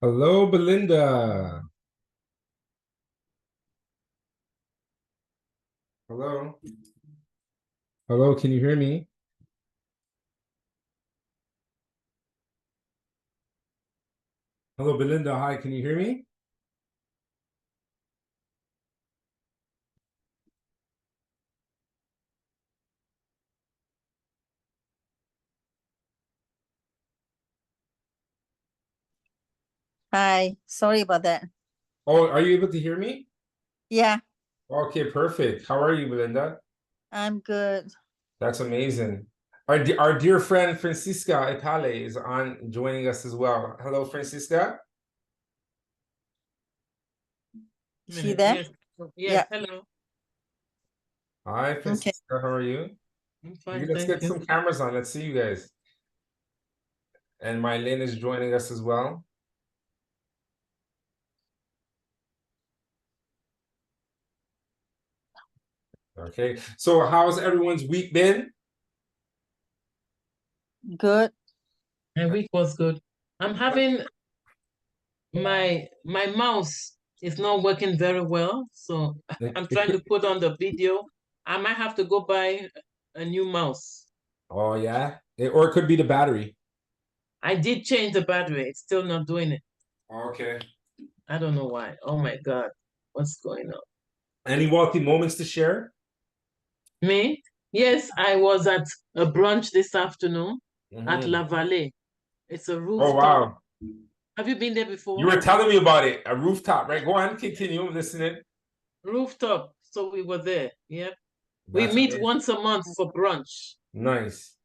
Hello, Belinda. Hello. Hello, can you hear me? Hello, Belinda. Hi, can you hear me? Hi, sorry about that. Oh, are you able to hear me? Yeah, Okay, perfect. How are you, Belinda? I'm good. That's amazing. Our dear friend Francisca Epale is on joining us as well. Hello, Francisca. She Minute. there? Yes. Yeah, Yes. Hello. Hi, okay. Francisca. How are you? I'm Okay, fine. let's Thank get you. some cameras on. Let's see you guys. And Mylene is joining us as well. Okay. So how's everyone's week been? Good. My week was good. I'm having my mouse is not working very well, so It, I'm it trying could, to put on the video. I might have to go buy a new mouse. oh yeah. Or it could be the battery. I did change the battery. It's still not doing it. Okay. I don't know why. Oh my God. What's going on? Any wealthy moments to share? Me? Yes, I was at a brunch this afternoon at Mhm. La Vallée. It's a Oh rooftop. wow. Have you been there You before? were telling me about it. A rooftop, right? Go on, continue. I'm listening. Rooftop. So we were there. Yep. We That's meet amazing. once a month for brunch. Nice.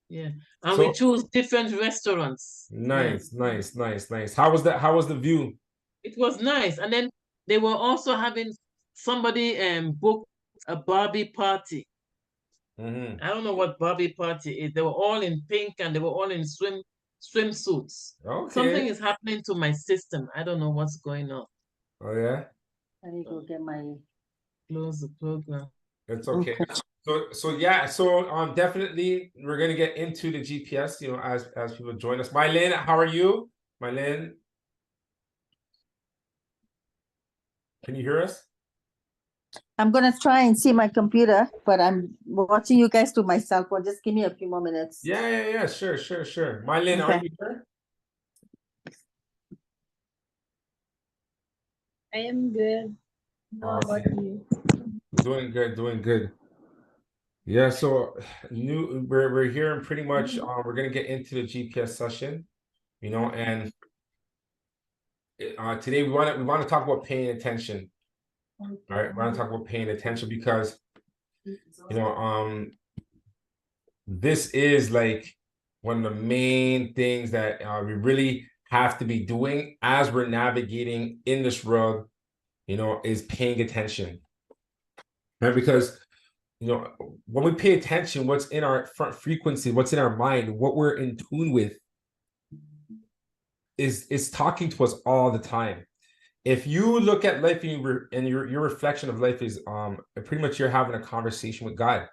Yeah. And we So choose different restaurants. Yeah. nice. How was that? How was the view? It was nice. And then they were also having somebody book a Barbie party. Hmm. I don't know what Barbie party is. They were all in pink and they were all in swimsuits. Something Okay. is happening to my system. I don't know what's going on. Oh yeah. Let me go get my. Close the program. It's okay. Okay. So yeah. So definitely we're gonna get into the GPS. As people join us. Mylene, how are you? Mylene, can you hear us? I'm gonna try and see my computer, but I'm watching you guys to my cell phone. Just give me a few more minutes. Yeah. Sure. Mylene, are Okay. you here? I am good. How about Okay. you? Doing good. Yeah, so we're here and pretty much we're gonna get into the GPS session, and today we want to talk about paying attention. All right, we want to talk about paying attention because you know this is like one of the main things that we really have to be doing as we're navigating in this world, is paying attention. Right? Because when we pay attention, what's in our front frequency, what's in our mind, what we're in tune with is talking to us all the time. If you look at life and your reflection of life is pretty much you're having a conversation with God,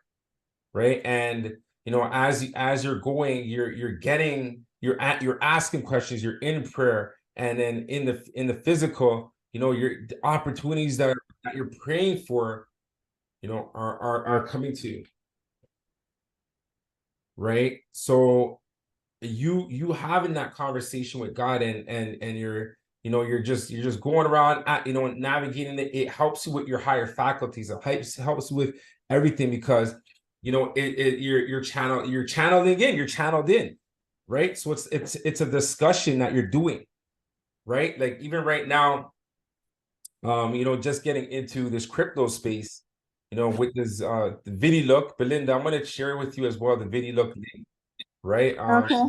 right? And as you're going, you're asking questions, you're in prayer, and then in the physical, your the opportunities that you're praying for, are coming to you, right? So you having that conversation with God, and you're just going around navigating it helps you with your higher faculties. It helps with everything because you're channeling in, you're channeled in, right? So it's a discussion that you're doing, right? Like even right now, just getting into this crypto space, with this the video look. Belinda, I'm going to share with you as well the video look link, right? Okay.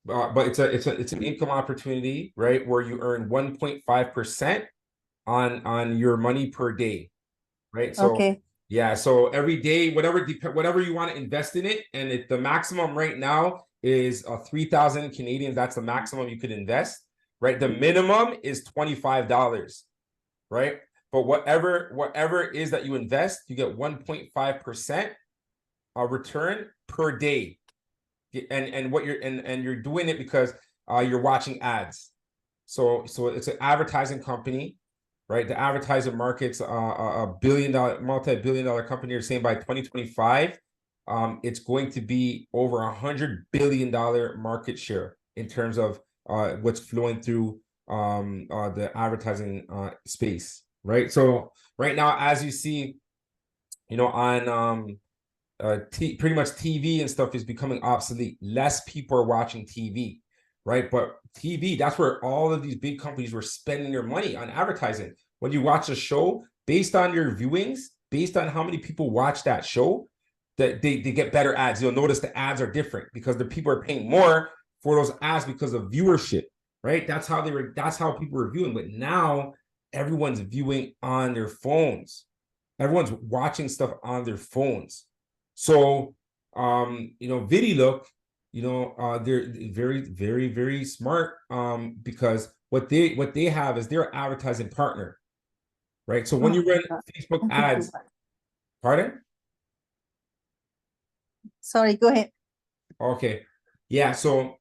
But it's an income opportunity, right? Where you earn 1.5% on your money per day, right? So Okay. yeah, so every day, whatever you want to invest in it, and the maximum right now is 3,000 Canadian. That's the maximum you could invest, right? The minimum is $25, right? But whatever it is that you invest, you get 1.5% return per day, and you're doing it because you're watching ads. So it's an advertising company, right? The advertising market's a multi-billion-dollar company. They're saying by 2025, it's going to be over $100 billion market share in terms of what's flowing through the advertising space, right? So right now, as you see, on pretty much TV and stuff is becoming obsolete. Less people are watching TV, right? But TV, that's where all of these big companies were spending their money on advertising. When you watch a show, based on your viewings, based on how many people watch that show, that they get better ads. You'll notice the ads are different because the people are paying more for those ads because of viewership, right? That's how people were viewing. But now everyone's viewing on their phones. Everyone's watching stuff on their phones. So, VidiLook, they're very, very, very smart because what they have is their advertising partner, right? So when you run Facebook ads, pardon? Sorry, go ahead. Okay, yeah. So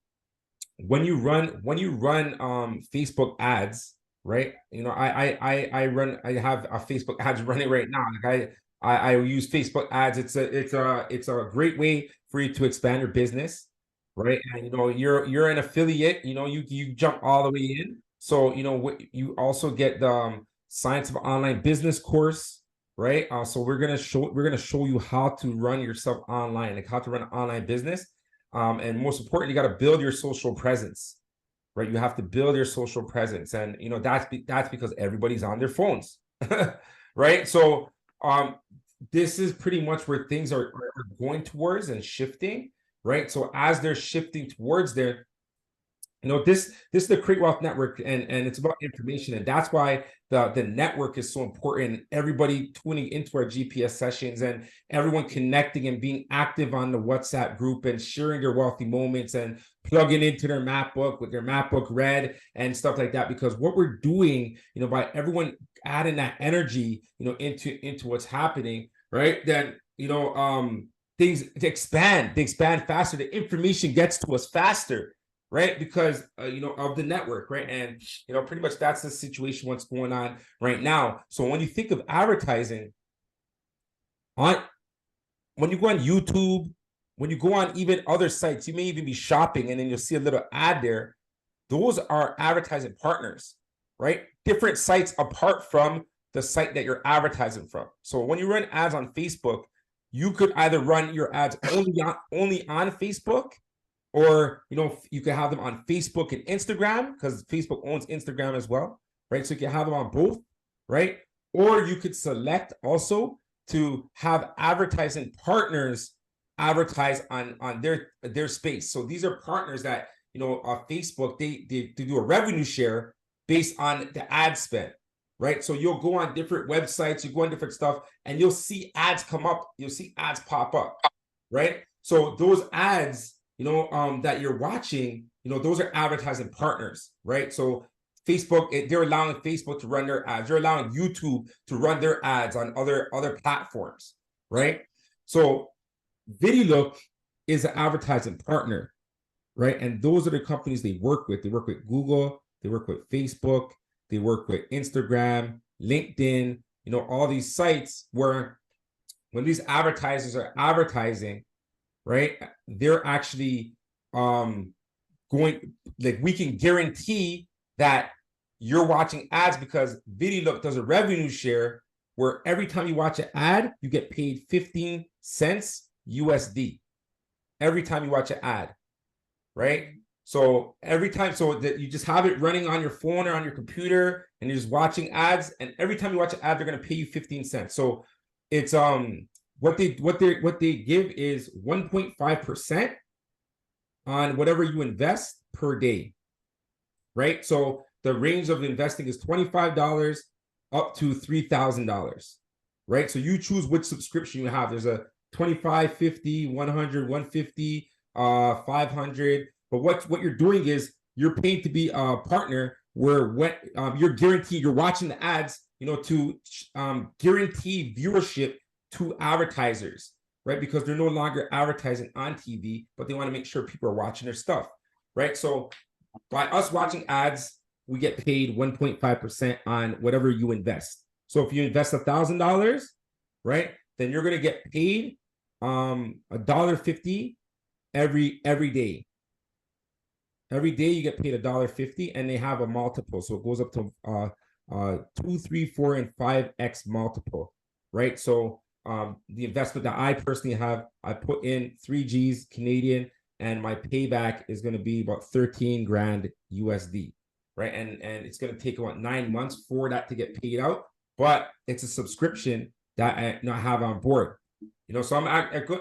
when you run Facebook ads, right? I have a Facebook ads running right now. Like I use Facebook ads. It's a great way for you to expand your business, right? And you're an affiliate. You jump all the way in. So you also get the Science of Online Business course, right? So we're gonna show you how to run yourself online, like how to run an online business. And most importantly, you got to build your social presence, right? You have to build your social presence, and that's because everybody's on their phones, right? So this is pretty much where things are going towards and shifting, right? So as they're shifting towards there, this is the Create Wealth Network, and it's about information, and that's why the network is so important. Everybody tuning into our GPS sessions and everyone connecting and being active on the WhatsApp group and sharing their wealthy moments and plugging into their map book with their map book read and stuff like that. Because what we're doing, by everyone adding that energy, into what's happening, right? Then things expand. They expand faster. The information gets to us faster, right? Because of the network, right? And pretty much that's the situation, what's going on right now. So when you think of advertising, when you go on YouTube, when you go on even other sites, you may even be shopping and then you'll see a little ad there. Those are advertising partners, right? Different sites apart from the site that you're advertising from. So when you run ads on Facebook, you could either run your ads only on Facebook, or you can have them on Facebook and Instagram, because Facebook owns Instagram as well, right? So you can have them on both, right? Or you could select also to have advertising partners advertise on their space. So these are partners that Facebook, they do a revenue share based on the ad spend, right? So you'll go on different websites, you go on different stuff, and you'll see ads come up, you'll see ads pop up, right? So those ads that you're watching, those are advertising partners, right? So Facebook, they're allowing Facebook to run their ads. They're allowing YouTube to run their ads on other platforms, right? So VidiLook is an advertising partner, right? And those are the companies they work with. They work with Google, they work with Facebook, they work with Instagram, LinkedIn, all these sites where when these advertisers are advertising, right, they're actually going, like, we can guarantee that you're watching ads because VidiLook does a revenue share where every time you watch an ad, you get paid 15 cents USD every time you watch an ad, right? So every time, so that you just have it running on your phone or on your computer and you're just watching ads, and every time you watch an ad, they're going to pay you 15 cents. So it's what they give is 1.5% on whatever you invest per day, right? So the range of investing is $25 up to $3,000, right? So you choose which subscription you have. There's a 25, 50, 100, 150, 500. But what you're doing is you're paid to be a partner where you're guaranteed, you're watching the ads, to guarantee viewership to advertisers, right? Because they're no longer advertising on TV, but they want to make sure people are watching their stuff, right? So by us watching ads, we get paid 1.5% on whatever you invest. So if you invest $1,000, right, then you're gonna get paid $1.50 every day. Every day you get paid $1.50, and they have a multiple, so it goes up to 2, 3, 4, and 5x multiple, right? So the investment that I personally have, I put in 3G's Canadian, and my payback is going to be about 13 grand USD, right? And it's going to take about 9 months for that to get paid out, but it's a subscription that I have on board. So I'm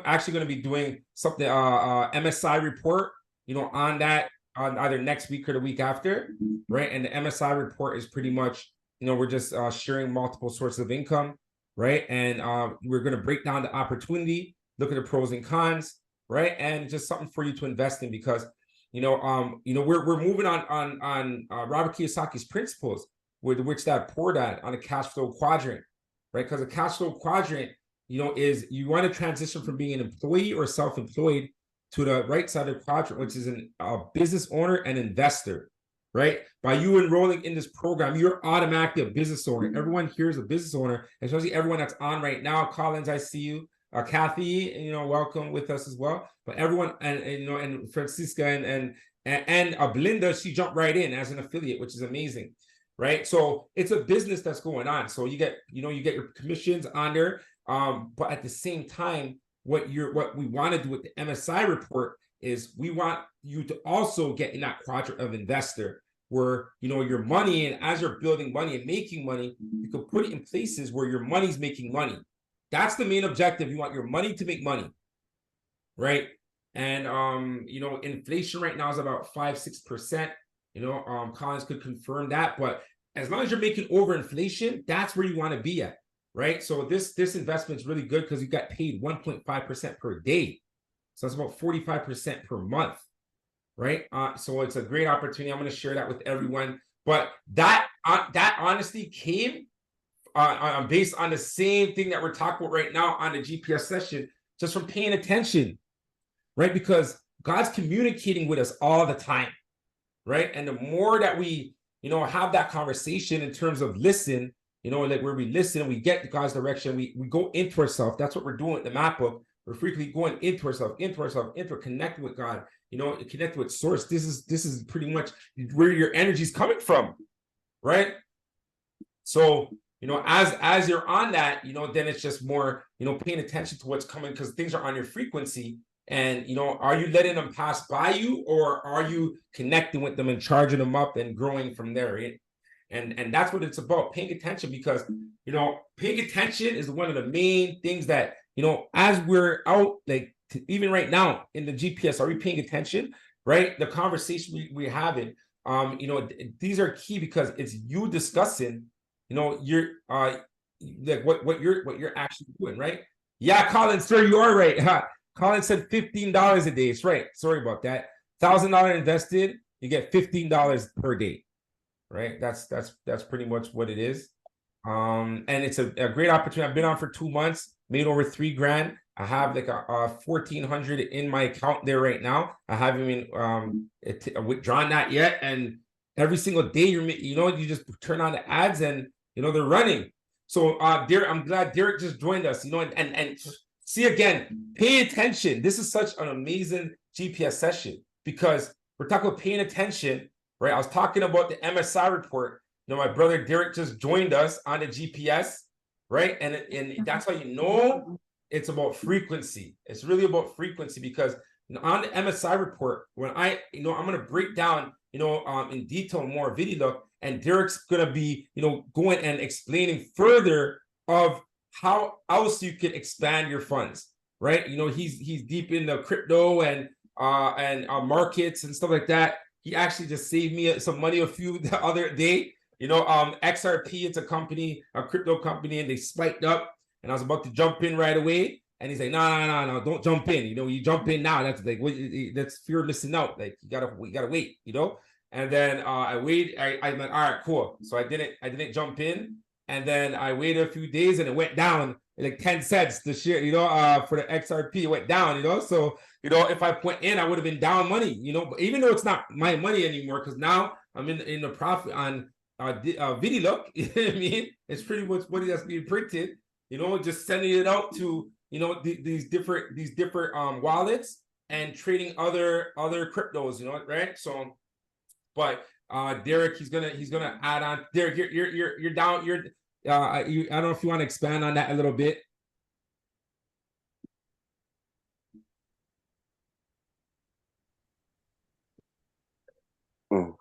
actually going to be doing something, MSI report, on that, on either next week or the week after, right? And the MSI report is pretty much, we're just sharing multiple sources of income, right? And we're going to break down the opportunity, look at the pros and cons, right? And just something for you to invest in, because we're moving on Robert Kiyosaki's principles, with which that poured at on a cash flow quadrant, right? Because a cash flow quadrant, is you want to transition from being an employee or self-employed to the right side of the quadrant, which is a business owner and investor, right? By you enrolling in this program, you're automatically a business owner. Everyone here is a business owner, especially everyone that's on right now. Collins, I see you. Kathy, welcome with us as well. But everyone, and Francisca and Belinda, she jumped right in as an affiliate, which is amazing, right? So it's a business that's going on. So you get your commissions on there. But at the same time, what we want to do with the MSI report is we want you to also get in that quadrant of investor, where your money, and as you're building money and making money, you can put it in places where your money's making money. That's the main objective. You want your money to make money, right? And inflation right now is about 5-6%. Collins could confirm that, but as long as you're making over inflation, that's where you want to be at. Right. So this investment is really good because you got paid 1.5% per day. So that's about 45% per month. Right. So it's a great opportunity. I'm going to share that with everyone. But that honestly came based on the same thing that we're talking about right now on the GPS session, just from paying attention. Right. Because God's communicating with us all the time. Right. And the more that we, have that conversation in terms of listen, like where we listen, we get God's direction, we go into ourselves. That's what we're doing with the map book. We're frequently going into ourselves, connecting with God, connecting with source. This is pretty much where your energy is coming from, right? So, as you're on that, then it's just more, paying attention to what's coming, because things are on your frequency. And, are you letting them pass by you, or are you connecting with them and charging them up and growing from there, right? And that's what it's about, paying attention, because, paying attention is one of the main things that, as we're out, like even right now in the GPS, are we paying attention, right? The conversation we're having, these are key, because it's you discussing, you're like what you're actually doing, right? Yeah, Colin, sir, you are right. Huh? Colin said $15 a day. It's right. Sorry about that. $1,000 invested, you get $15 per day. Right, that's pretty much what it is. And it's a great opportunity. I've been on for 2 months, made over 3 grand. I have like a 1,400 in my account there right now. I haven't even withdrawn that yet. And every single day you just turn on the ads, and they're running. So Derek, I'm glad Derek just joined us. And see, again, pay attention. This is such an amazing GPS session, because we're talking about paying attention. Right, I was talking about the MSI report. My brother Derek just joined us on the GPS, right? And that's how it's about frequency. It's really about frequency, because on the MSI report, when I'm going to break down, in detail more video, and Derek's going to be, going and explaining further of how else you can expand your funds, right? He's deep in the crypto and markets and stuff like that. He actually just saved me some money the other day. XRP, it's a crypto company, and they spiked up, and I was about to jump in right away. And he's like, no, don't jump in. You jump in now. That's like, that's fear of missing out. Like, you gotta wait, And then I waited. I went, all right, cool. So I didn't jump in. And then I waited a few days, and it went down like 10 cents. The share, for the XRP, it went down, So, You know, if I went in, I would have been down money, you know, but even though it's not my money anymore, because now I'm in the profit on video look. You know what I mean? It's pretty much money that's being printed, you know, just sending it out to, you know, these different wallets and trading other cryptos, you know, right? So, but Derek, he's gonna add on. Derek, you're down. I don't know if you want to expand on that a little bit. Mm.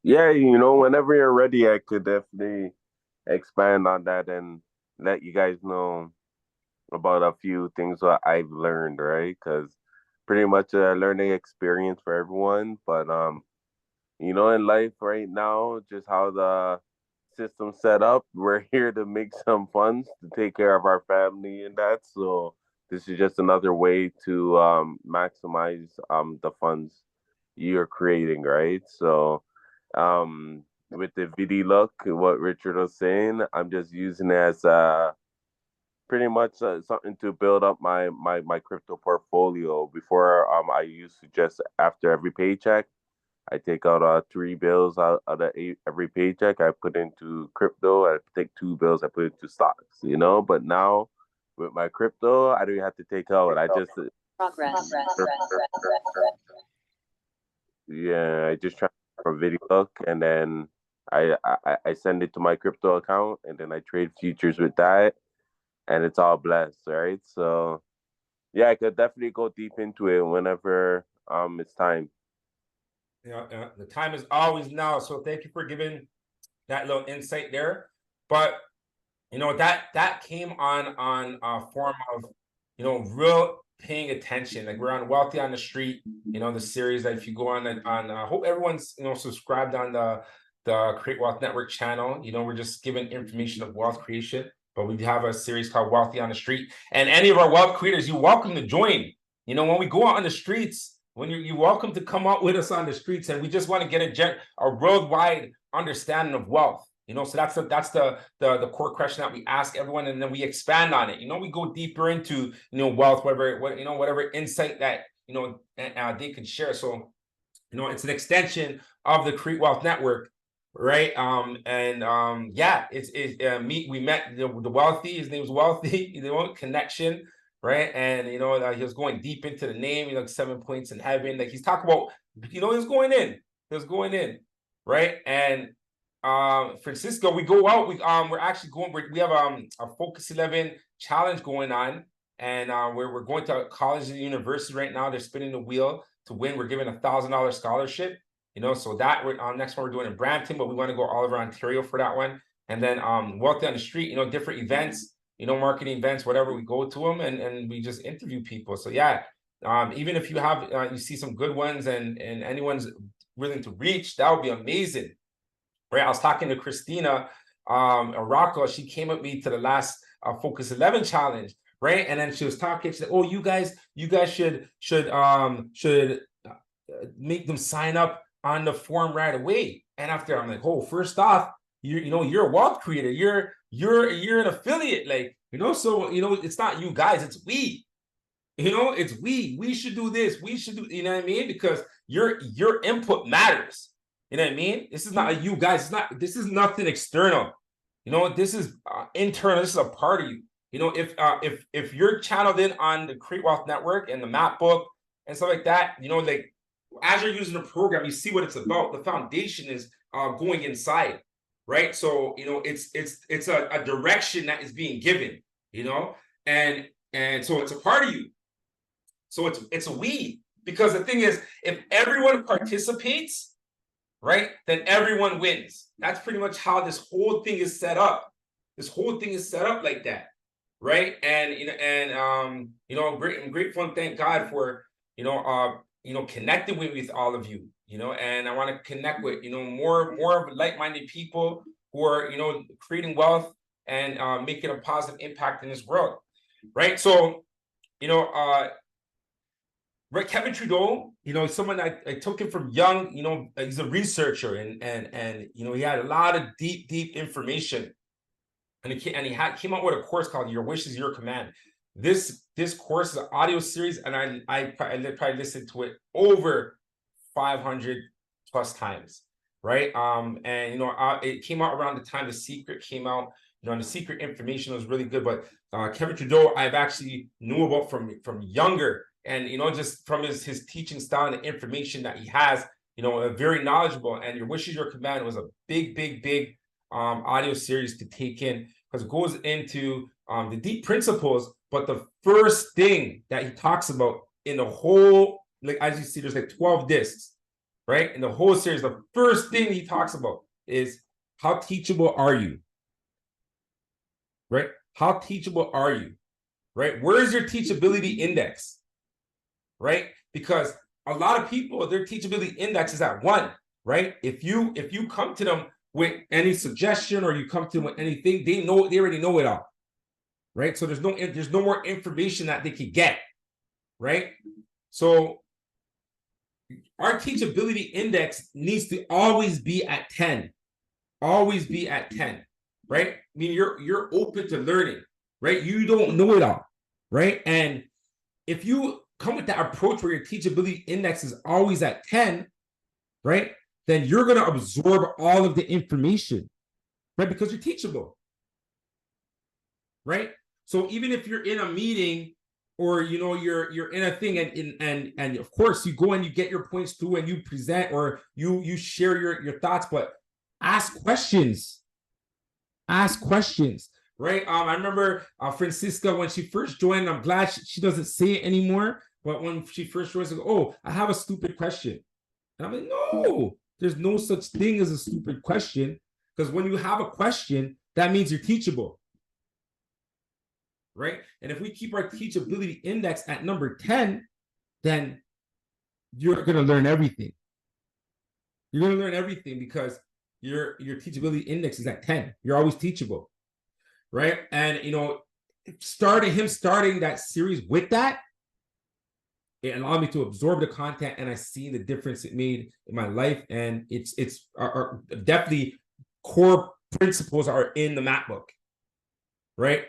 Yeah, you know, whenever you're ready, I could definitely expand on that and let you guys know about a few things that I've learned, right? Because pretty much a learning experience for everyone. But you know, in life right now, just how the system set up, we're here to make some funds to take care of our family and that. So this is just another way to maximize the funds you're creating, right? So with the VD look, what Richard was saying, I'm just using it as pretty much something to build up my crypto portfolio. Before I used to just after every paycheck, I take out 3 bills out of every paycheck. I put into crypto. I take 2 bills. I put into stocks. You know, but now with my crypto, I don't have to take out. I just Progress. yeah, I just try from video look, and then I send it to my crypto account, and then I trade futures with that, and it's all blessed, right? So yeah, I could definitely go deep into it whenever it's time. Yeah, the time is always now. So thank you for giving that little insight there. But you know that came on a form of, you know, real paying attention. Like we're on Wealthy on the Street, you know, the series that if you go on I hope everyone's, you know, subscribed on the Create Wealth Network channel. You know, we're just giving information of wealth creation, but we have a series called Wealthy on the Street. And any of our wealth creators, you're welcome to join. You know, when we go out on the streets, when you're welcome to come out with us on the streets, and we just want to get a worldwide understanding of wealth. You know, so that's the core question that we ask everyone, and then we expand on it. You know, we go deeper into, you know, wealth, whatever insight that, you know, they can share. So, you know, it's an extension of the Create Wealth Network, right? Yeah, we met the Wealthy. His name was Wealthy. You know, connection, right? And you know, he was going deep into the name. You know, 7 points in heaven. Like he's talking about, you know, he was going in, right? And Francisco, we go out. We're actually going. We have a Focus 11 challenge going on, and we're going to college and university right now. They're spinning the wheel to win. We're giving $1,000 scholarship. You know, so that next one we're doing in Brampton, but we want to go all over Ontario for that one. And then Wealthy on the Street. You know, different events. You know, marketing events, whatever. We go to them and we just interview people. So yeah, even if you have you see some good ones and anyone's willing to reach, that would be amazing. Right, I was talking to Christina Rocco. She came with me to the last Focus 11 challenge, right? And then she was talking. She said, "Oh, you guys should make them sign up on the form right away." And after, I'm like, "Oh, first off, you're a wealth creator. You're an affiliate, like, you know. So you know, it's not you guys, it's we. You know, it's we should do this. We should do, you know what I mean? Because your input matters. You know what I mean? This is not a you guys. This is nothing external. You know, this is internal. This is a part of you. You know, if you're channeled in on the Create Wealth Network and the map book and stuff like that, you know, like as you're using the program, you see what it's about. The foundation is going inside, right? So you know, it's a direction that is being given. You know, and so it's a part of you. So it's a we, because the thing is, if everyone participates, right, then everyone wins. That's pretty much how this whole thing is set up. This whole thing is set up like that, right? And you know, I'm grateful and thank God for you know connecting with all of you. You know, and I want to connect with, you know, more of like-minded people who are, you know, creating wealth and making a positive impact in this world, right? So you know, right, Kevin Trudeau, you know, someone I took him from young, you know, he's a researcher and you know, he had a lot of deep information. And he came out with a course called Your Wish is Your Command. this course is an audio series, and I probably listened to it over 500 plus times, right? And it came out around the time The Secret came out. And The Secret information was really good, but Kevin Trudeau, I've actually knew about from younger, and just from his teaching style and the information that he has, very knowledgeable. And Your Wish Is Your Command was a big audio series to take in, because it goes into the deep principles. But the first thing that he talks about in the whole, like, as you see, there's like 12 discs, right? In the whole series, the first thing he talks about is, how teachable are you? Right? How teachable are you? Right? Where's your teachability index? Right? Because a lot of people, their teachability index is at 1, right? If you come to them with any suggestion, or you come to them with anything, they already know it all. Right? So there's no more information that they could get. Right? So our teachability index needs to always be at 10. Always be at 10. Right? I mean, you're open to learning, right? You don't know it all, right? And if you come with that approach where your teachability index is always at 10, right, then you're going to absorb all of the information, right? Because you're teachable, right? So even if you're in a meeting, or you're in a thing, and of course you go and you get your points through and you present, or you share your thoughts, but ask questions. Ask questions, right? I remember Francisca, when she first joined. I'm glad she doesn't say it anymore, but when she first joined, she goes, "Oh, I have a stupid question." And I'm like, no, there's no such thing as a stupid question, because when you have a question, that means you're teachable, right? And if we keep our teachability index at number 10, then you're going to learn everything. You're going to learn everything because your teachability index is at 10. You're always teachable, right? And starting that series with that, it allowed me to absorb the content, and I see the difference it made in my life. And it's definitely core principles are in the map book, right?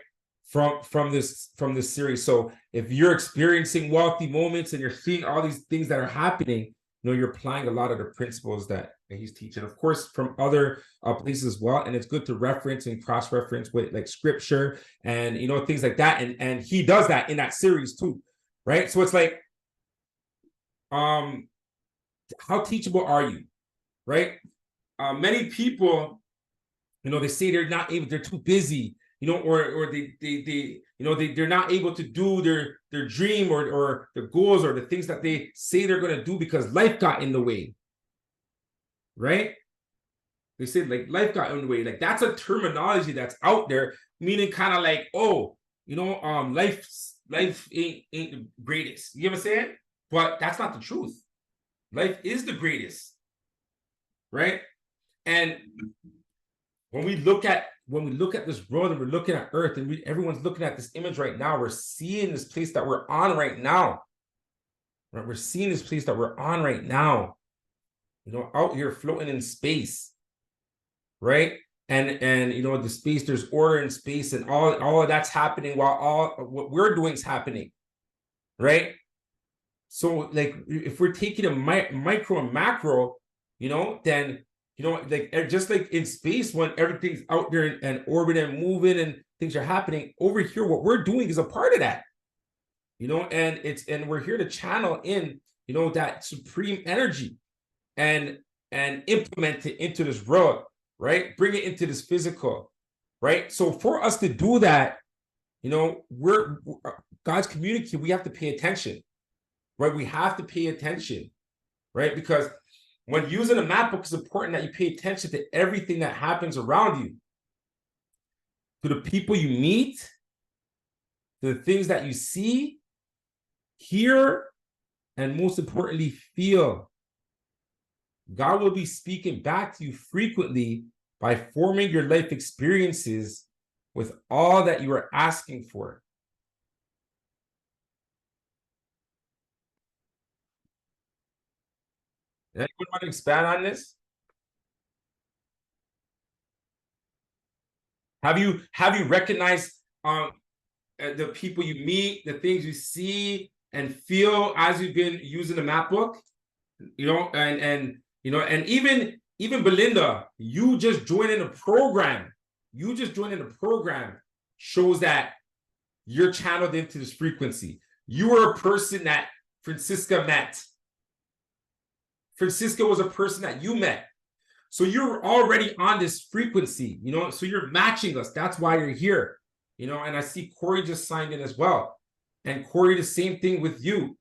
From this series. So if you're experiencing wealthy moments and you're seeing all these things that are happening, you're applying a lot of the principles that he's teaching, of course, from other places as well. And it's good to reference and cross-reference with like scripture and things like that. And he does that in that series too, right? So it's like, how teachable are you, right? Many people, they say they're not able, they're too busy, or they're not able to do their dream or their goals or the things that they say they're going to do because life got in the way, right? They say like life got in the way. Like, that's a terminology that's out there, meaning kind of like, oh, life ain't the greatest. You know what I'm saying? But that's not the truth. Life is the greatest, right? And when we look at this world, and we're looking at Earth, and everyone's looking at this image right now, we're seeing this place that we're on right now. Right? We're seeing this place that we're on right now. Out here floating in space, right? And the space, there's order in space, and all of that's happening while all what we're doing is happening, right? So like, if we're taking a micro and macro, then like, just like in space, when everything's out there and orbiting and moving and things are happening, over here what we're doing is a part of that, and we're here to channel in that supreme energy and implement it into this world, right? Bring it into this physical, right? So for us to do that, we're God's community, we have to pay attention, right? We have to pay attention, right? Because when using a map book, it's important that you pay attention to everything that happens around you, to the people you meet, to the things that you see, hear, and most importantly, feel. God will be speaking back to you frequently by forming your life experiences with all that you are asking for. Anyone want to expand on this? Have you recognized the people you meet, the things you see and feel as you've been using the map book, you know, and you know, and even Belinda, you just joining the program. You just joining the program shows that you're channeled into this frequency. You are a person that Francisca met. Francisca was a person that you met. So you're already on this frequency, you know, so you're matching us. That's why you're here, you know, and I see Corey just signed in as well. And Corey, the same thing with you.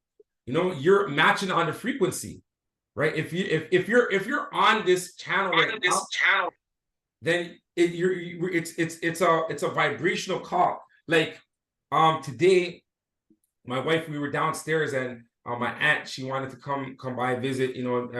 You know, you're matching on the frequency, right? If you're on this channel right now, then it's a vibrational call. Like today, my wife, we were downstairs and my aunt, she wanted to come by visit, you know,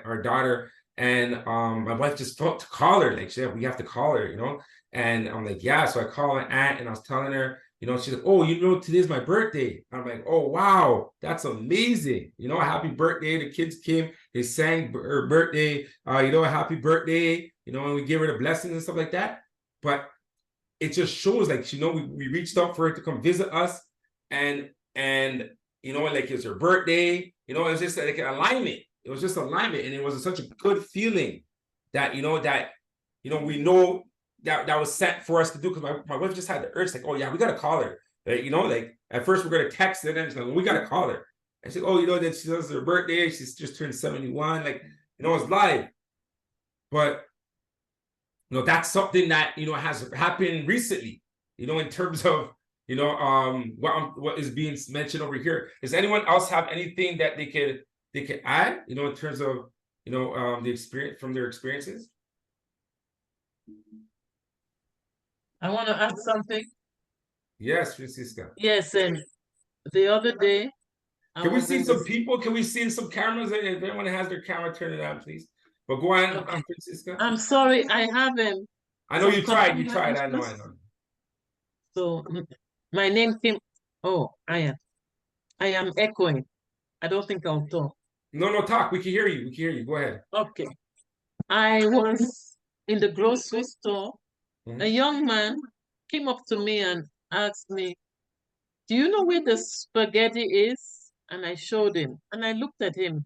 our daughter. And my wife just felt to call her, like, we have to call her, you know. And I'm like, yeah. So I call my aunt and I was telling her, you know, she's like, oh, you know, today's my birthday. I'm like, oh, wow, that's amazing. You know, happy birthday. The kids came, they sang her birthday, you know, happy birthday, you know, and we gave her the blessings and stuff like that. But it just shows, like, you know, we reached out for her to come visit us. And you know, like, it's her birthday, you know, it's just like an alignment. It was just alignment, and it was such a good feeling that, you know, we know that was set for us to do, because my wife just had the urge, like, oh yeah, we gotta call her. Like, you know, like at first we're gonna text her, and then she's like, well, we gotta call her. And she's like, oh, you know, that she does her birthday, she's just turned 71, like, you know, it's live. But you know, that's something that, you know, has happened recently, you know, in terms of, you know, what is being mentioned over here. Does anyone else have anything that they could add, you know, in terms of, you know, the experience from their experiences? I want to add something. Yes, Francisca. Yes, and the other day, Can we see some people? Can we see some cameras? If anyone has their camera, turn it on, please. But go on, Okay. Francisca. I'm sorry, I haven't. I know you tried. You tried. I know. So my name came. Oh, I am echoing. I don't think I'll talk. No, talk. We can hear you. We can hear you. Go ahead. Okay. I was in the grocery store. A young man came up to me and asked me, do you know where the spaghetti is? And I showed him. And I looked at him.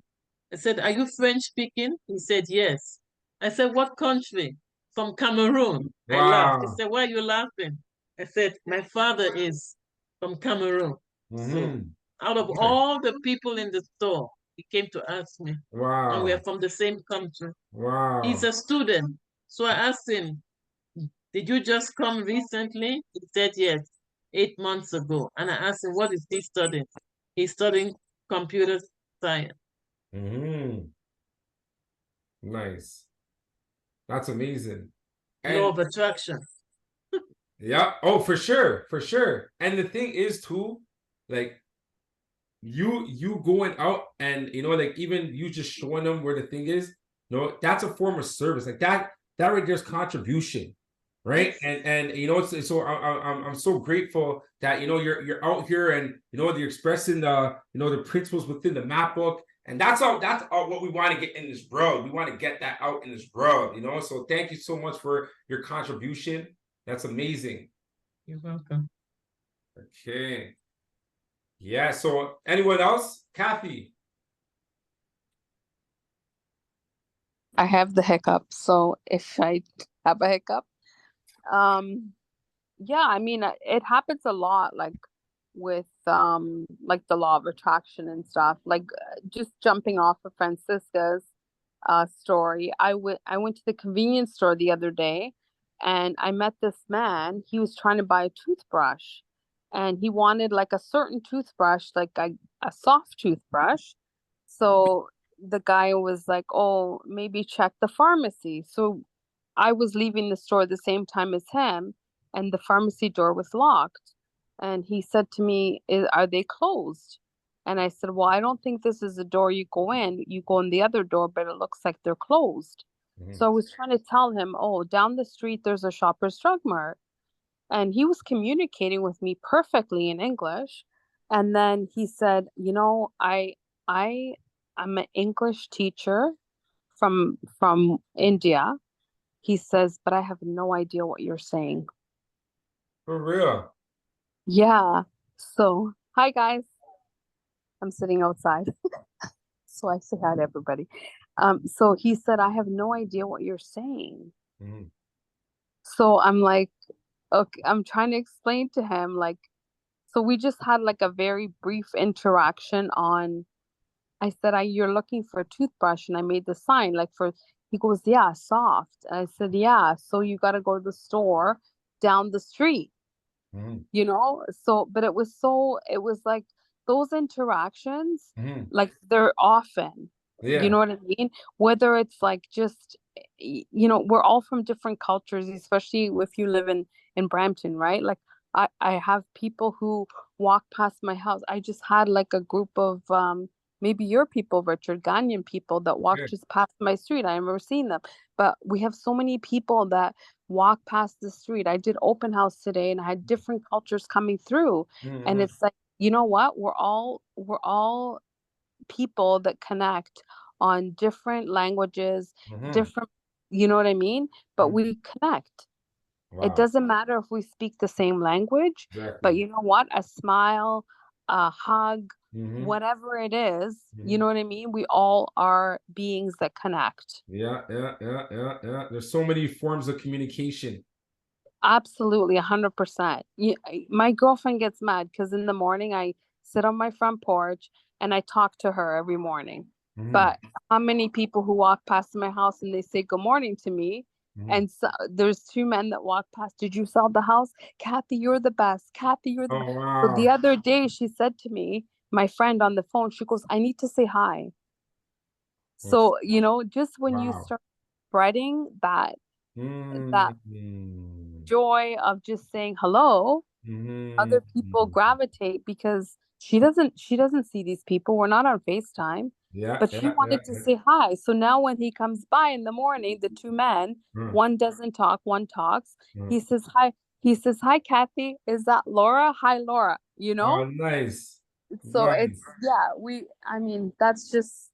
I said, are you French speaking? He said, yes. I said, what country? From Cameroon. I laughed. He Wow. said, why are you laughing? I said, my father is from Cameroon. So out of all the people in the store, he came to ask me. Wow. And we are from the same country. Wow. He's a student. So I asked him, did you just come recently? He said, yes, 8 months ago. And I asked him, what is he studying? He's studying computer science. Nice. That's amazing. Law of attraction. Yeah. Oh, for sure. For sure. And the thing is too, like, you going out and, you know, like, even you just showing them where the thing is, you know, that's a form of service. Like that right there's contribution, right? And you know, it's so I'm so grateful that, you know, you're out here and, you know, you're expressing the, you know, the principles within the map book. And that's all what we want to get in this world. We want to get that out in this world, you know. So thank you so much for your contribution. That's amazing. You're welcome. Okay. Yeah, so anyone else? Kathy. I have the hiccup, so if I have a hiccup, yeah, I mean, it happens a lot, like with like the law of attraction and stuff. Like just jumping off of Francisca's story, I went to the convenience store the other day, and I met this man. He was trying to buy a toothbrush, and he wanted like a certain toothbrush, like a soft toothbrush. So the guy was like, oh, maybe check the pharmacy. So I was leaving the store the same time as him, and the pharmacy door was locked. And he said to me, are they closed? And I said, well, I don't think this is the door you go in. You go in the other door, but it looks like they're closed. So I was trying to tell him, oh, down the street, there's a Shoppers Drug Mart. And he was communicating with me perfectly in English. And then he said, you know, I'm an English teacher from India. He says, but I have no idea what you're saying. For real. Yeah. So, hi guys. I'm sitting outside. So I say hi to everybody. So he said, I have no idea what you're saying. Mhm. So I'm like, okay, I'm trying to explain to him, like, so we just had like a very brief interaction on, I said, you're looking for a toothbrush, and I made the sign like for, he goes, yeah, soft. And I said, yeah, so you got to go to the store down the street. Mhm. So but it was like those interactions, Mhm. like they're often, you Yeah. know what I mean, whether it's like just we're all from different cultures, especially if you live in Brampton, right? Like I have people who walk past my house. I just had like a group of maybe your people, Richard, Ghanaian people that walk Good. just past my street. I remember seeing them, but we have so many people that walk past the street. I did open house today and I had different cultures coming through. And Mhm. it's like, you know what? We're all people that connect on different languages, Mhm. different, you know what I mean? But Mhm. we connect. It Wow. doesn't matter if we speak the same language, but Exactly. you know what? A smile, a hug, Mhm. whatever it is, you Mhm. know what I mean? We all are beings that connect. Yeah, yeah, yeah, yeah, yeah. There's so many forms of communication. Absolutely, 100%. My girlfriend gets mad because in the morning I sit on my front porch and I talk to her every morning. Mhm. But how many people who walk past my house and they say good morning to me? Mhm. And so there's two men that walk past. Did you sell the house? Kathy, you're the best. Kathy, you're the best. Oh, So the wow. other day she said to me, my friend on the phone, she goes, I need to say hi. That's- So, just when you Wow. start spreading that Mm. joy of just saying hello, other people Mhm. gravitate because she doesn't see these people. We're not on FaceTime, Yeah, but she yeah, yeah, wanted to yeah. say hi. So now when he comes by in the morning, the two men, Mm, one doesn't talk, one talks. mm. He says hi. He says, hi, Kathy. Is that Laura? Hi, Laura. Oh, nice. So it's, Nice. yeah, I mean, that's just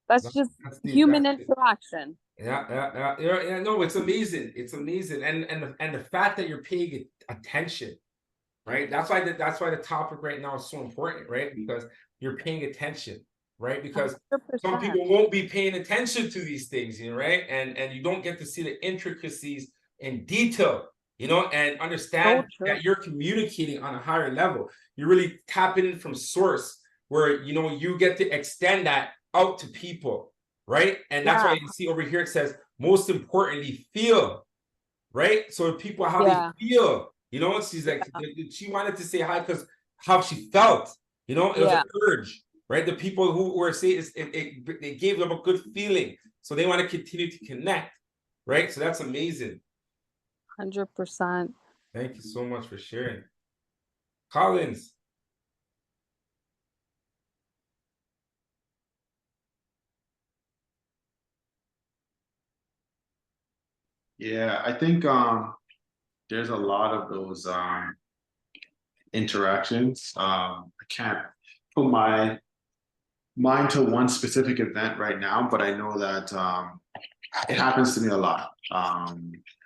That's deep. human That's deep. interaction. Yeah, yeah, yeah, yeah, yeah. No, it's amazing. It's amazing. And the fact that you're paying attention, right? That's why the topic right now is so important, right? Because you're paying attention, right? Because some 100%. people won't be paying attention to these things, right? And you don't get to see the intricacies in detail, and So understand true. that you're communicating on a higher level. You're really tapping in from source where you get to extend that out to people, right? And that's why Yeah. you see over here it says most importantly, feel, right? So people how they Yeah. feel, she's like Yeah. she wanted to say hi because how she felt, it was Yeah. an urge, right? The people who were saying it gave them a good feeling, so they want to continue to connect, right? So that's amazing. 100%. Thank you so much for sharing, Collins. Yeah, I think there's a lot of those interactions. I can't put my mind to one specific event right now, but I know that it happens to me a lot.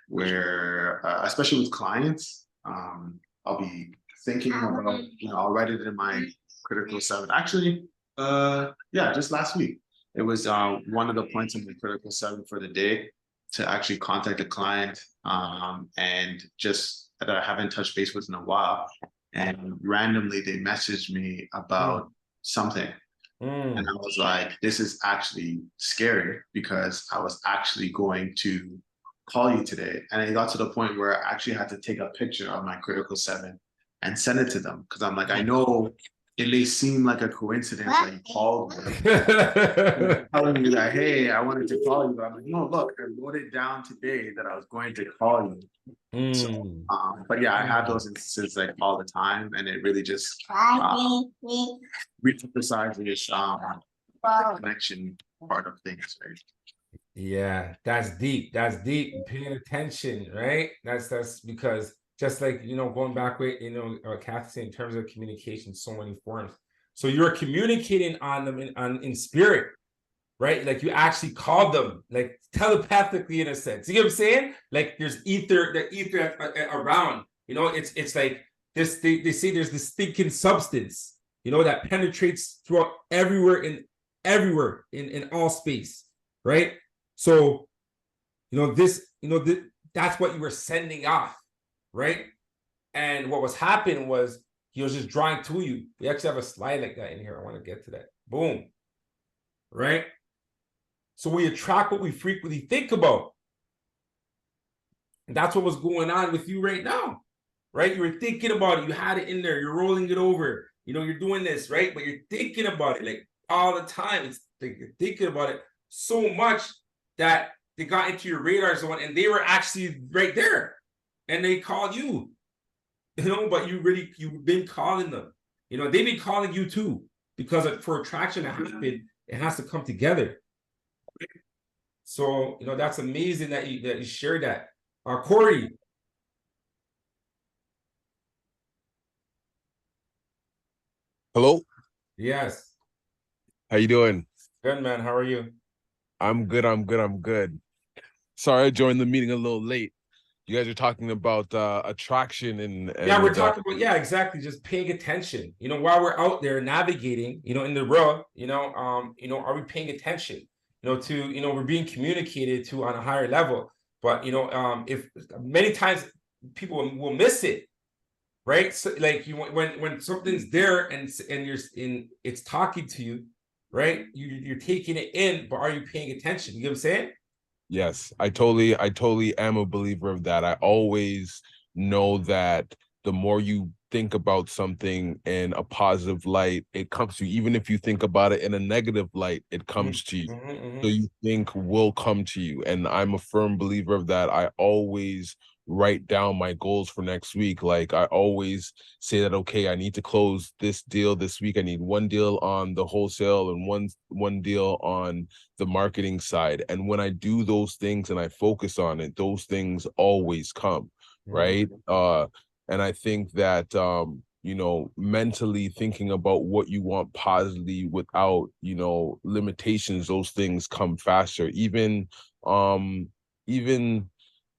Where especially with clients, I'll be thinking about, I'll write it in my critical seven. Actually, yeah, just last week. It was one of the points in the critical seven for the day to actually contact a client and just that I haven't touched base with in a while. And randomly they messaged me about something. And I was like, this is actually scary because I was actually going to call you today. And it got to the point where I actually had to take a picture of my critical seven and send it to them. Cause I'm like, I know it may seem like a coincidence that you called me telling me that, hey, I wanted to call you. But I'm like, no, look, I wrote it down today that I was going to call you. So, but yeah, I have those instances like all the time, and it really just re-emphasizes connection part of things, right? Yeah, that's deep. That's deep. Paying attention, right? That's because just like going back with Kathy in terms of communication, so many forms. So you're communicating on them in spirit, right? Like you actually called them, like telepathically in a sense. You know what I'm saying? Like there's the ether around. It's like they say there's this thinking substance, you know, that penetrates throughout everywhere in all space, right? So, you know, that's what you were sending off, right? And what was happening was he was just drawing to you. We actually have a slide like that in here. I want to get to that. Boom. Right? So we attract what we frequently think about. And that's what was going on with you right now, right? You were thinking about it. You had it in there. You're rolling it over. You know, you're doing this, right? But you're thinking about it like all the time. It's like you're thinking about it so much that they got into your radar zone and they were actually right there. And they called you, you know, but you've been calling them. You know, they've been calling you too, because for attraction to happen, it has to come together. So, you know, that's amazing that you shared that. Corey. Hello. Yes. How you doing? Good, man. How are you? I'm good. I'm good. Sorry, I joined the meeting a little late. You guys are talking about attraction and yeah, we're talking about, yeah, exactly. Just paying attention. You know, while we're out there navigating, you know, in the world, you know, are we paying attention? You know, to, you know, we're being communicated to on a higher level. But, you know, if many times people will miss it, right? So like when something's there and it's talking to you, right? You're taking it in, but are you paying attention? You know what I'm saying? Yes, I totally am a believer of that. I always know that the more you think about something in a positive light, it comes to you. Even if you think about it in a negative light, it comes to you. So you think will come to you. And I'm a firm believer of that. I always write down my goals for next week. Like I always say that, okay, I need to close this deal this week. I need one deal on the wholesale and one deal on the marketing side. And when I do those things and I focus on it, those things always come, right? And I think that you know, mentally thinking about what you want positively without, you know, limitations, those things come faster. Even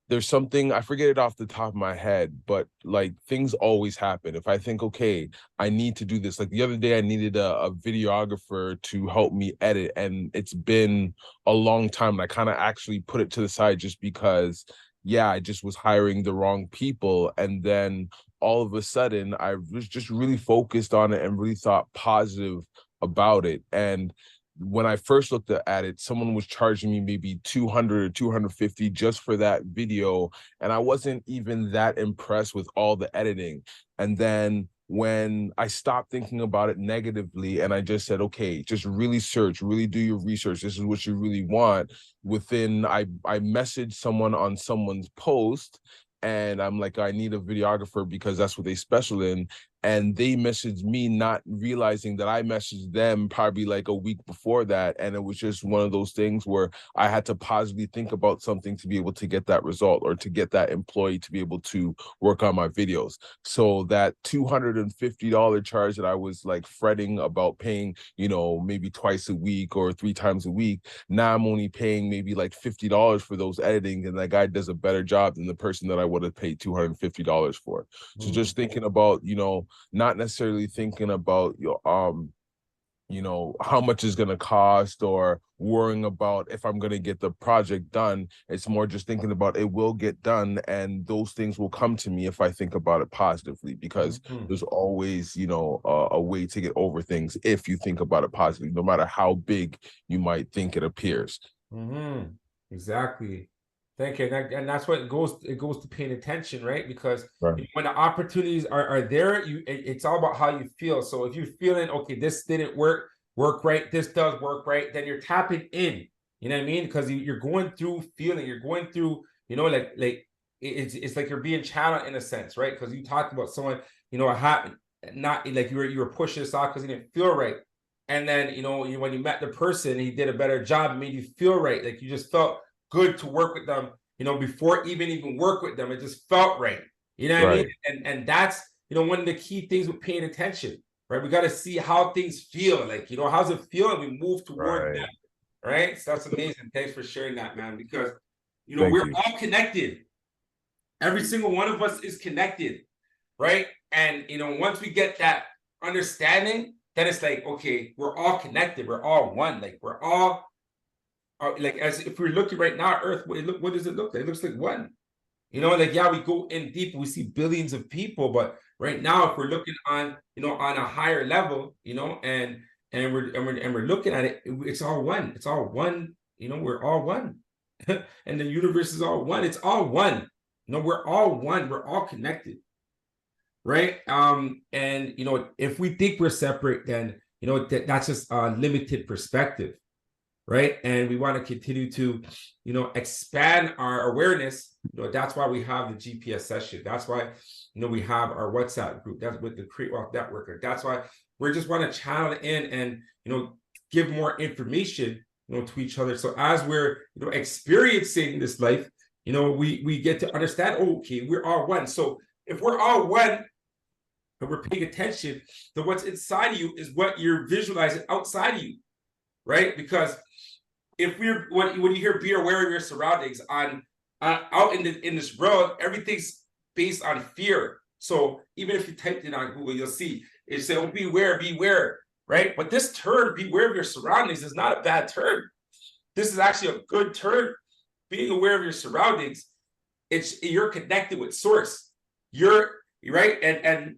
there's something, I forget it off the top of my head, but like things always happen. If I think, okay, I need to do this. Like the other day I needed a videographer to help me edit, and it's been a long time. And I kind of actually put it to the side just because, yeah, I just was hiring the wrong people. And then all of a sudden I was just really focused on it and really thought positive about it. And when I first looked at it, someone was charging me maybe 200 or 250 just for that video. And I wasn't even that impressed with all the editing. And then when I stopped thinking about it negatively and I just said, okay, just really search, really do your research. This is what you really want. I messaged someone on someone's post and I'm like, I need a videographer because that's what they special in. And they messaged me not realizing that I messaged them probably like a week before that. And it was just one of those things where I had to positively think about something to be able to get that result or to get that employee to be able to work on my videos. So that $250 charge that I was like fretting about paying, you know, maybe twice a week or 3 times a week, now I'm only paying maybe like $50 for those editing, and that guy does a better job than the person that I would have paid $250 for. So just thinking about, you know, not necessarily thinking about your you know, how much is going to cost or worrying about if I'm going to get the project done. It's more just thinking about it will get done, and those things will come to me if I think about it positively, because there's always, you know, a way to get over things if you think about it positively, no matter how big you might think it appears. Exactly. Thank you. And that's what it goes to paying attention, right? Because Right. when the opportunities are there, it's all about how you feel. So if you're feeling, okay, this didn't work right, this does work right, then you're tapping in. You know what I mean? Because you're going through feeling, you're going through, you know, like it's like you're being channeled in a sense, right? Because you talked about someone, you know, not like you were pushing this off because he didn't feel right. And then, you know, when you met the person, he did a better job. It made you feel right. Like you just felt good to work with them, you know, before even work with them. It just felt right. You know what I mean? And that's, you know, one of the key things with paying attention, right? We got to see how things feel. Like, you know, how's it feel? And we move toward that. Right. So that's amazing. Thanks for sharing that, man, because, you know, we're all connected. Every single one of us is connected, right? And once we get that understanding, then it's like, okay, we're all connected, we're all one, like we're all like, as if we're looking right now at Earth, what does it look like? It looks like one. Like, yeah, we go in deep, we see billions of people, but right now, if we're looking on, on a higher level, and we're looking at it, it's all one. It's all one. We're all one, and the universe is all one. It's all one. We're all one. We're all connected, right? And if we think we're separate, then that's just a limited perspective, right? And we want to continue to, expand our awareness. That's why we have the GPS session. That's why, we have our WhatsApp group. That's with the Create Wealth Networker. That's why we just want to channel in and, give more information, to each other. So as we're, experiencing this life, we get to understand, oh, okay, we're all one. So if we're all one, and we're paying attention to what's inside of you is what you're visualizing outside of you, right? Because if when you hear be aware of your surroundings out in this world, everything's based on fear. So even if you typed it on Google, you'll see it say, oh, beware, right? But this term, beware of your surroundings, is not a bad term. This is actually a good term. Being aware of your surroundings, you're connected with source. You're right, and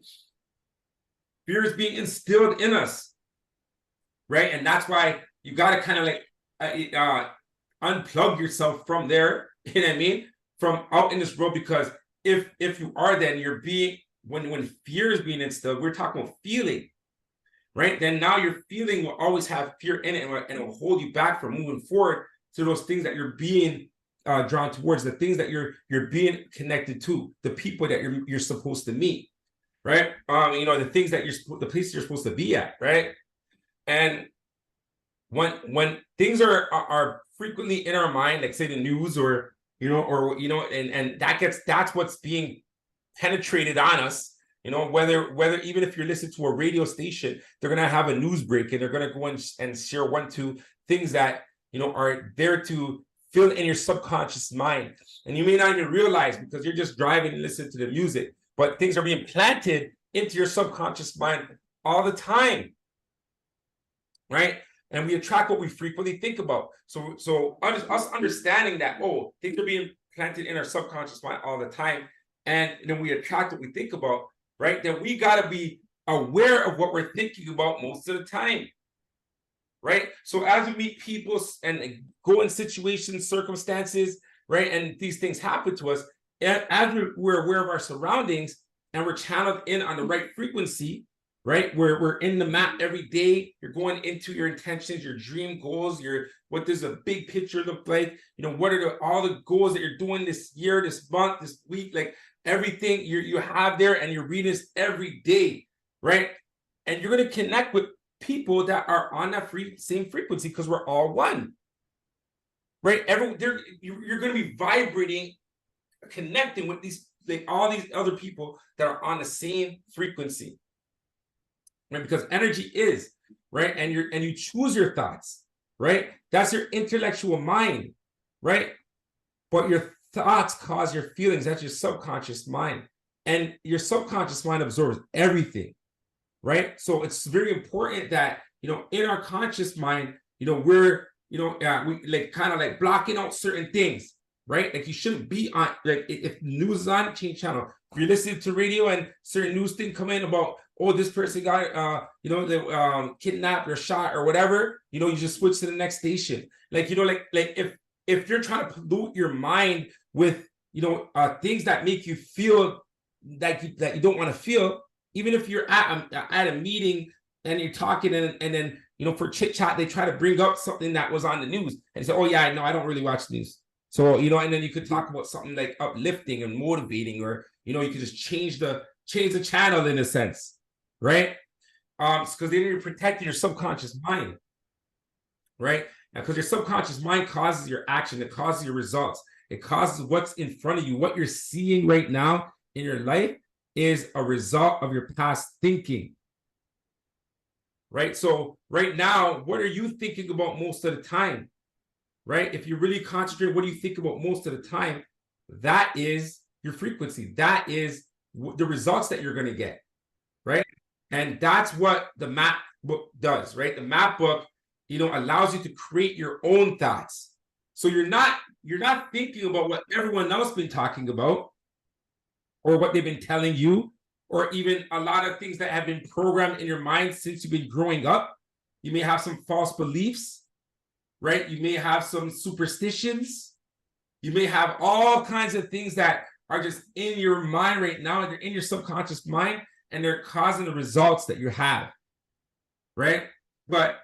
fear is being instilled in us, right? And that's why you got to kind of like unplug yourself from there, you know what I mean? From out in this world, because if you are, then you're being, when fear is being instilled, we're talking about feeling, right? Then now your feeling will always have fear in it, and it will hold you back from moving forward to those things that you're being drawn towards, the things that you're being connected to, the people that you're supposed to meet, right? The things that the places you're supposed to be at, right? And when things are frequently in our mind, like say the news or and that's what's being penetrated on us, whether even if you're listening to a radio station, they're gonna have a news break and they're gonna go and share 1-2 things that are there to fill in your subconscious mind, and you may not even realize because you're just driving and listening to the music, but things are being planted into your subconscious mind all the time, right? And we attract what we frequently think about. So us understanding that, oh, things are being planted in our subconscious mind all the time, and then we attract what we think about, right? Then we got to be aware of what we're thinking about most of the time, right? So as we meet people and go in situations, circumstances, right, and these things happen to us, as we're aware of our surroundings and we're channeled in on the right frequency, right? We're in the map every day. You're going into your intentions, your dream goals, what does a big picture look like? What are all the goals that you're doing this year, this month, this week, like everything you have there, and you're reading this every day, right? And you're going to connect with people that are on that same frequency because we're all one, right? You're going to be vibrating, connecting with all these other people that are on the same frequency, right? Because energy is, right, and you choose your thoughts, right? That's your intellectual mind, right? But your thoughts cause your feelings. That's your subconscious mind, and your subconscious mind absorbs everything, right? So it's very important that in our conscious mind, we're we like kind of like blocking out certain things, right? Like you shouldn't be on, like if news is on, change channel. If you're listening to radio and certain news thing come in about, oh, this person got kidnapped or shot or whatever, you just switch to the next station. Like if you're trying to pollute your mind with things that make you feel that you don't want to feel, even if you're at a meeting and you're talking and then for chit chat they try to bring up something that was on the news and say, oh yeah, no, I don't really watch news. So and then you could talk about something like uplifting and motivating, or you could just change the channel in a sense, right? Because then you're protecting your subconscious mind, right? Because your subconscious mind causes your action, it causes your results, it causes what's in front of you. What you're seeing right now in your life is a result of your past thinking, right? So right now, what are you thinking about most of the time, right? If you really concentrate, what do you think about most of the time? That is your frequency. That is the results that you're going to get, right? And that's what the map book does, right? The map book, allows you to create your own thoughts. So you're not thinking about what everyone else been talking about, or what they've been telling you, or even a lot of things that have been programmed in your mind since you've been growing up. You may have some false beliefs, right? You may have some superstitions. You may have all kinds of things that are just in your mind right now, and they're in your subconscious mind, and they're causing the results that you have, right? But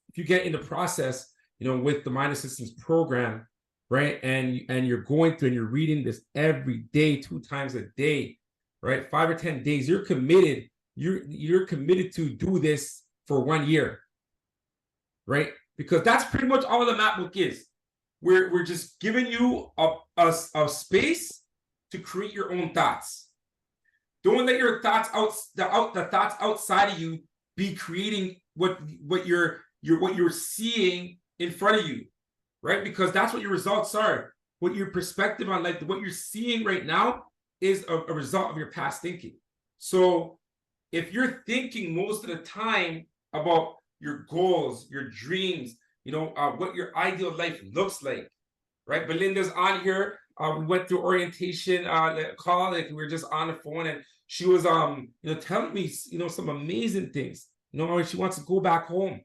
if you get in the process, with the Mind Assistance program, right, and you're going through and you're reading this every day, 2 times a day, right, 5 or 10 days, you're committed. You're committed to do this for 1 year, right? Because that's pretty much all the map book is. We're just giving you a space to create your own thoughts. Don't let your thoughts the thoughts outside of you be creating what you're seeing in front of you, right? Because that's what your results are. What your perspective on what you're seeing right now is a result of your past thinking. So if you're thinking most of the time about your goals, your dreams, what your ideal life looks like, right? Belinda's on here. We went through orientation call. We were just on the phone, and she was telling me some amazing things. She wants to go back home,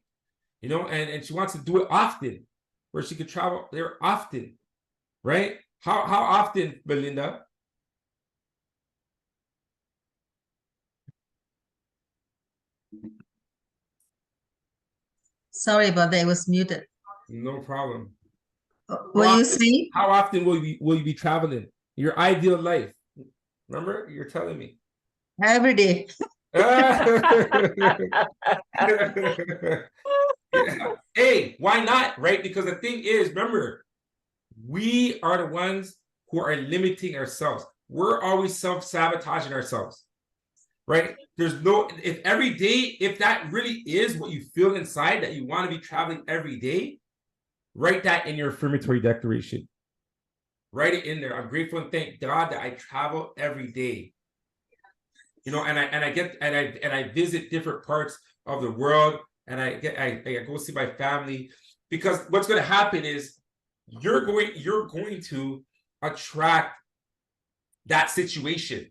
and she wants to do it often, where she could travel there often, right? How often, Belinda? Sorry about that, it was muted. No problem. What you saying? How often will you be traveling? Your ideal life. Remember, you're telling me. Every day. Hey, why not? Right? Because the thing is, remember, we are the ones who are limiting ourselves. We're always self-sabotaging ourselves. Right? If every day, if that really is what you feel inside, that you want to be traveling every day, write that in your affirmatory declaration. Write it in there. I'm grateful and thank God that I travel every day. And I visit different parts of the world, and I go see my family, because what's going to happen is you're going to attract that situation,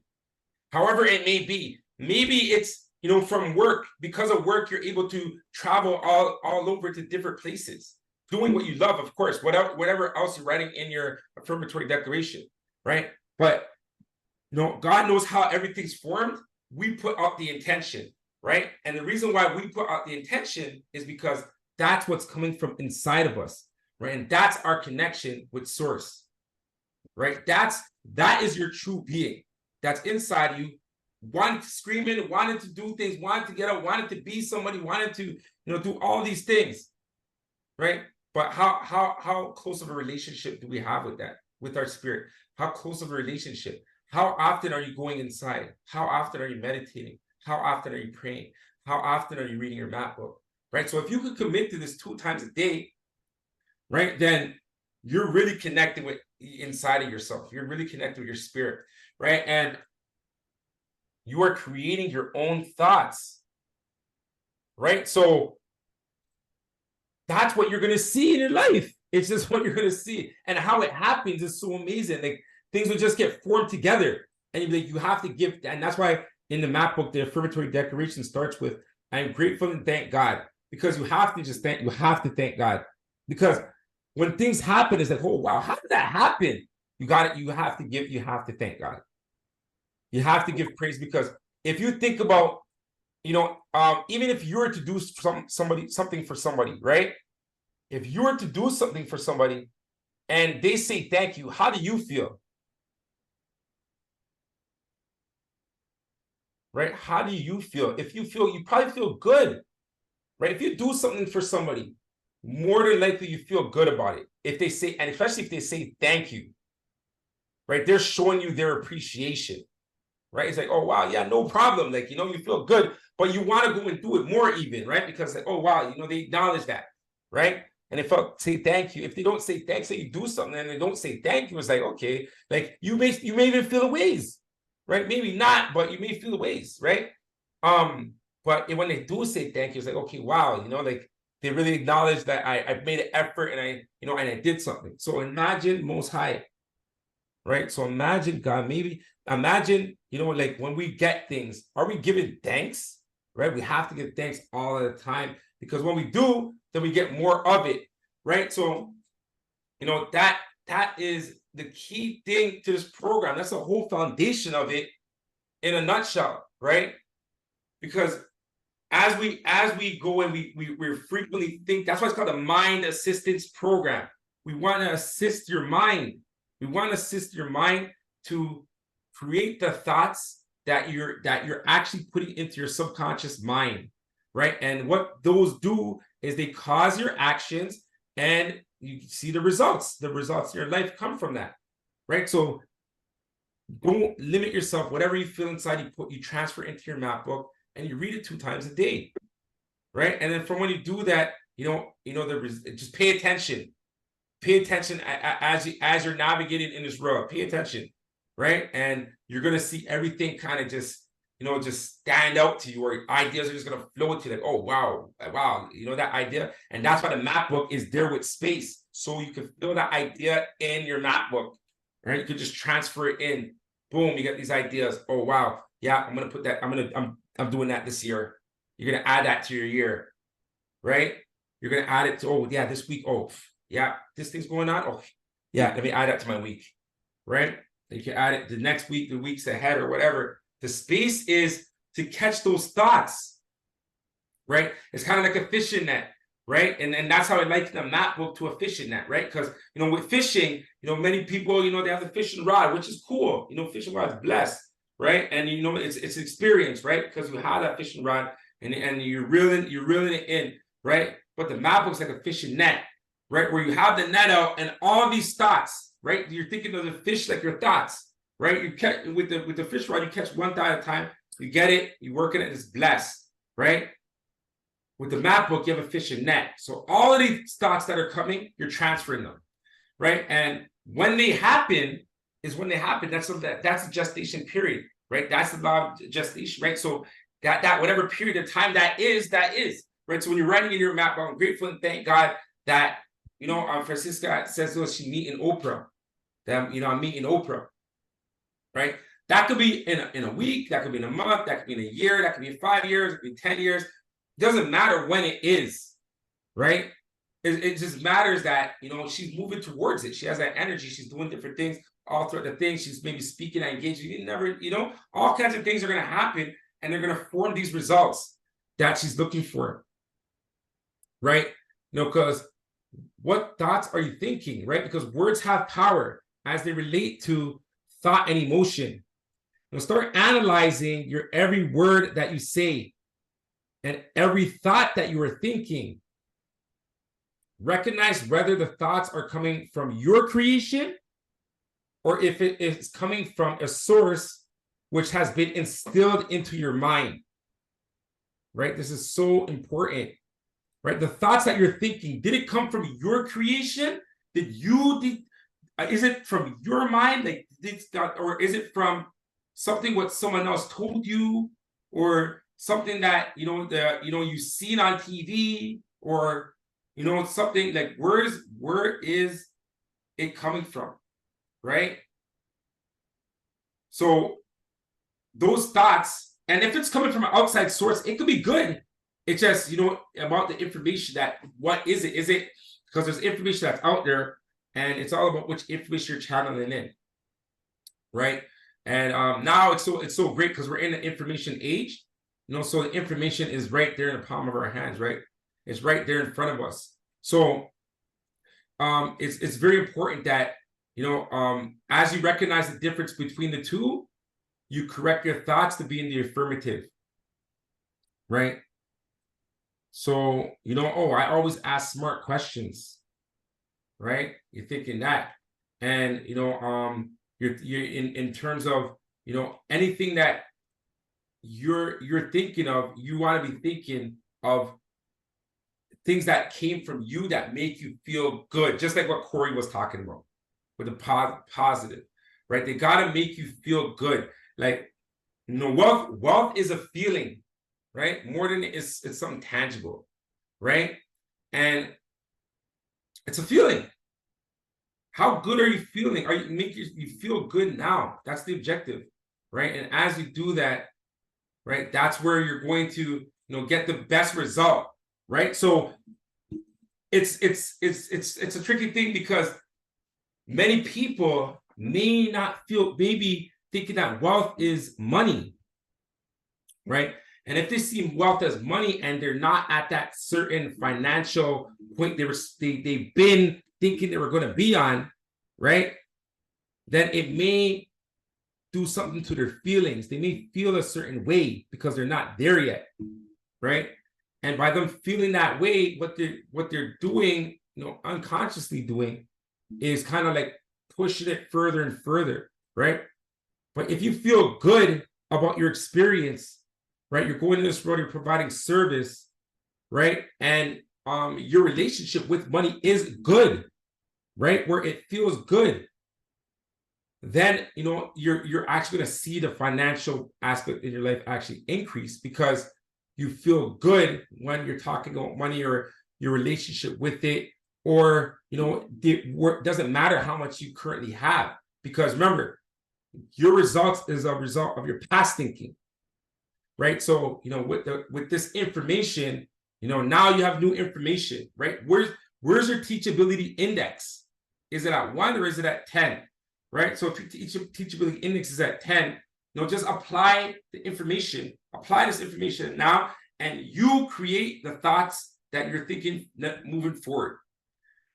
however it may be. Maybe it's from work. Because of work, you're able to travel all over to different places, doing what you love, of course, whatever else you're writing in your affirmatory declaration, right? But God knows how everything's formed. We put out the intention, right? And the reason why we put out the intention is because that's what's coming from inside of us, right? And that's our connection with Source, right? That is your true being. That's inside you, screaming, wanted to do things, wanted to get up, wanted to be somebody, wanted to, do all these things, right? But how close of a relationship do we have with that, with our spirit? How close of a relationship? How often are you going inside? How often are you meditating? How often are you praying? How often are you reading your map book, right? So if you could commit to this 2 times a day, right, then you're really connected with inside of yourself. You're really connected with your spirit, right? And you are creating your own thoughts, right? So that's what you're going to see in your life. It's just what you're going to see. And how it happens is so amazing. Like, things will just get formed together. And you have to give, and that's why in the map book, the affirmatory declaration starts with, I'm grateful and thank God. Because you have to thank God. Because when things happen, it's like, oh wow, how did that happen? You have to thank God. You have to give praise, because if you think about, even if you were to do something for somebody, right? If you were to do something for somebody and they say thank you, how do you feel? Right? How do you feel? You probably feel good, right? If you do something for somebody, more than likely you feel good about it. And especially if they say thank you, right? They're showing you their appreciation, right? It's like, oh, wow, yeah, no problem. Like, you feel good, but you want to go and do it more even, right? Because like, oh, wow, they acknowledge that, right? And if I say thank you, if they don't say thanks, say you do something and they don't say thank you, it's like, okay, like you may even feel a ways, right? Maybe not, but you may feel ways, right? But when they do say thank you, it's like, okay, wow, you know, like they really acknowledge that I made an effort and I did something. So imagine Most High, right? So imagine God, maybe imagine, you know, like when we get things, are we giving thanks, right? We have to give thanks all the time, because when we do, then we get more of it, right? So, you know, that is the key thing to this program. That's the whole foundation of it in a nutshell, right? Because as we go and we frequently think, that's why it's called the mind assistance program. We want to assist your mind. We want to assist your mind to create the thoughts that you're actually putting into your subconscious mind, right? And what those do is they cause your actions, and you see the results. The results in your life come from that, right? So don't limit yourself. Whatever you feel inside, you transfer into your map book, and you read it 2 times a day, right? And then from when you do that, just pay attention. Pay attention as you're navigating in this road. Pay attention, right? And you're gonna see everything kind of just stand out to you, or ideas are just gonna flow to you, like, oh wow, that idea. And that's why the map book is there with space, so you can fill that idea in your map book, right? You could just transfer it in. Boom, you get these ideas. Oh wow, yeah, I'm gonna put that. I'm doing that this year. You're gonna add that to your year, right? You're gonna add it to, oh yeah, this week. Oh yeah, this thing's going on. Oh yeah, let me add that to my week, right? You can add it the next week, the weeks ahead, or whatever. The space is to catch those thoughts, right? It's kind of like a fishing net, right? And that's how I like the map book to a fishing net, right? Because with fishing, many people, they have the fishing rod, which is cool. Fishing rod is blessed, right? And it's experience, right? Because you have that fishing rod and you're reeling it in, right? But the map book's like a fishing net, right? Where you have the net out and all these thoughts, right? You're thinking of the fish like your thoughts, right? You catch with the fish rod, you catch one thought at a time. You get it, you work in it, it's blessed, right? With the map book, you have a fishing net. So all of these thoughts that are coming, you're transferring them, right? And when they happen is when they happen. That's the gestation period, right? That's the law of gestation, right? So that whatever period of time that is, right? So when you're writing in your map, I'm grateful and thank God that, Francisca says, oh, she meeting Oprah. That, I'm meeting Oprah, right? That could be in a week, that could be in a month, that could be in a year, that could be in 5 years, it could be 10 years. It doesn't matter when it is, right? It just matters that, she's moving towards it. She has that energy. She's doing different things all throughout the thing. She's maybe speaking, engaging. You never, all kinds of things are going to happen, and they're going to form these results that she's looking for, right? Because what thoughts are you thinking, right? Because words have power as they relate to thought and emotion. Start analyzing your every word that you say and every thought that you are thinking. Recognize whether the thoughts are coming from your creation or if it is coming from a source which has been instilled into your mind, right? This is so important, right? The thoughts that you're thinking, did it come from your creation? Is it from your mind? Or is it from something what someone else told you, or something that you've seen on TV, or something like where is it coming from, right? So those thoughts, and if it's coming from an outside source, it could be good. It's just about the information, that what is it? Is it because there's information that's out there, and it's all about which information you're channeling in, right? And now it's so great because we're in the information age, so the information is right there in the palm of our hands, right? It's right there in front of us. So it's very important that as you recognize the difference between the two, you correct your thoughts to be in the affirmative, right? So I always ask smart questions, right? You're thinking that, and you're in terms of anything that you're thinking of, you want to be thinking of things that came from you that make you feel good, just like what Corey was talking about with the positive, right? They got to make you feel good. like, you know, wealth is a feeling, right? More than it's something tangible, right? And it's a feeling. How good are you feeling? Are you feel good now? That's the objective, right? And as you do that, right, that's where you're going to, you know, get the best result, right? So it's a tricky thing because many people may not feel, maybe thinking that wealth is money, right? And if they see wealth as money and they're not at that certain financial point they've been thinking they were going to be on, right? Then it may do something to their feelings. They may feel a certain way because they're not there yet, right? And by them feeling that way, what they're doing, you know, unconsciously doing, is kind of like pushing it further and further, right? But if you feel good about your experience, right, you're going in this world, you're providing service, right, and your relationship with money is good, right, where it feels good, then, you know, you're actually going to see the financial aspect in your life actually increase because you feel good when you're talking about money or your relationship with it, or, you know, it doesn't matter how much you currently have, because remember, your results is a result of your past thinking, right? So, you know, with this information, you know, now you have new information, right? Where's your teachability index? Is it at 1 or is it at 10? Right? So if your teachability index is at 10, you know, just apply the information, apply this information now, and you create the thoughts that you're thinking moving forward,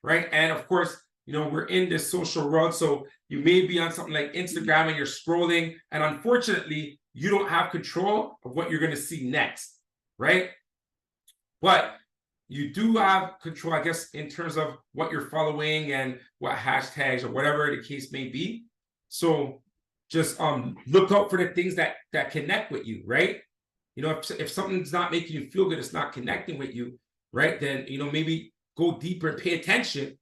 right? And of course, you know, we're in this social world, so you may be on something like Instagram and you're scrolling, and unfortunately, you don't have control of what you're going to see next, right? But you do have control, I guess, in terms of what you're following and what hashtags or whatever the case may be. So just look out for the things that connect with you, right? You know, if something's not making you feel good, it's not connecting with you, right? Then, you know, maybe go deeper and pay attention,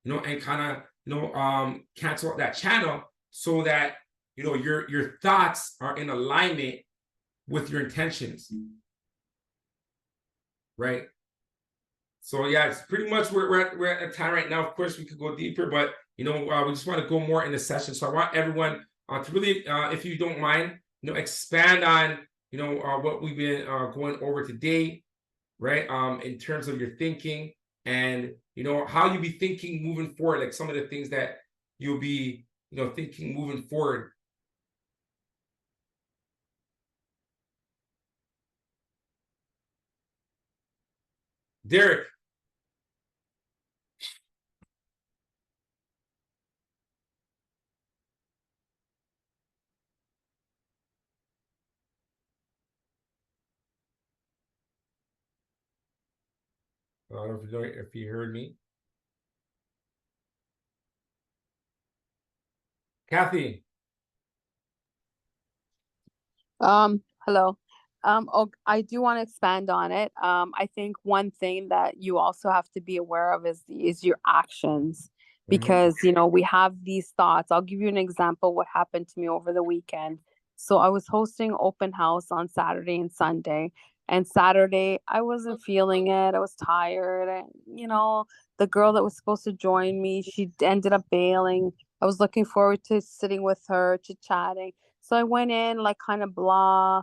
you know, and kind of, you know, cancel out that channel so that, you know, your thoughts are in alignment with your intentions, right? So yeah, it's pretty much we're at a time right now. Of course, we could go deeper, but you know, we just want to go more in the session. So I want everyone to really, if you don't mind, you know, expand on, you know, what we've been going over today, right? In terms of your thinking and, you know, how you be thinking moving forward, like some of the things that you'll be, you know, thinking moving forward. Derek. I don't know if you heard me. Kathy. Hello. I do want to expand on it. I think one thing that you also have to be aware of is your actions, because you know, we have these thoughts. I'll give you an example what happened to me over the weekend. So I was hosting open house on Saturday and Sunday, and Saturday I wasn't feeling it. I was tired, and you know, the girl that was supposed to join me, she ended up bailing. I was looking forward to sitting with her, chit chatting. So I went in like kind of blah,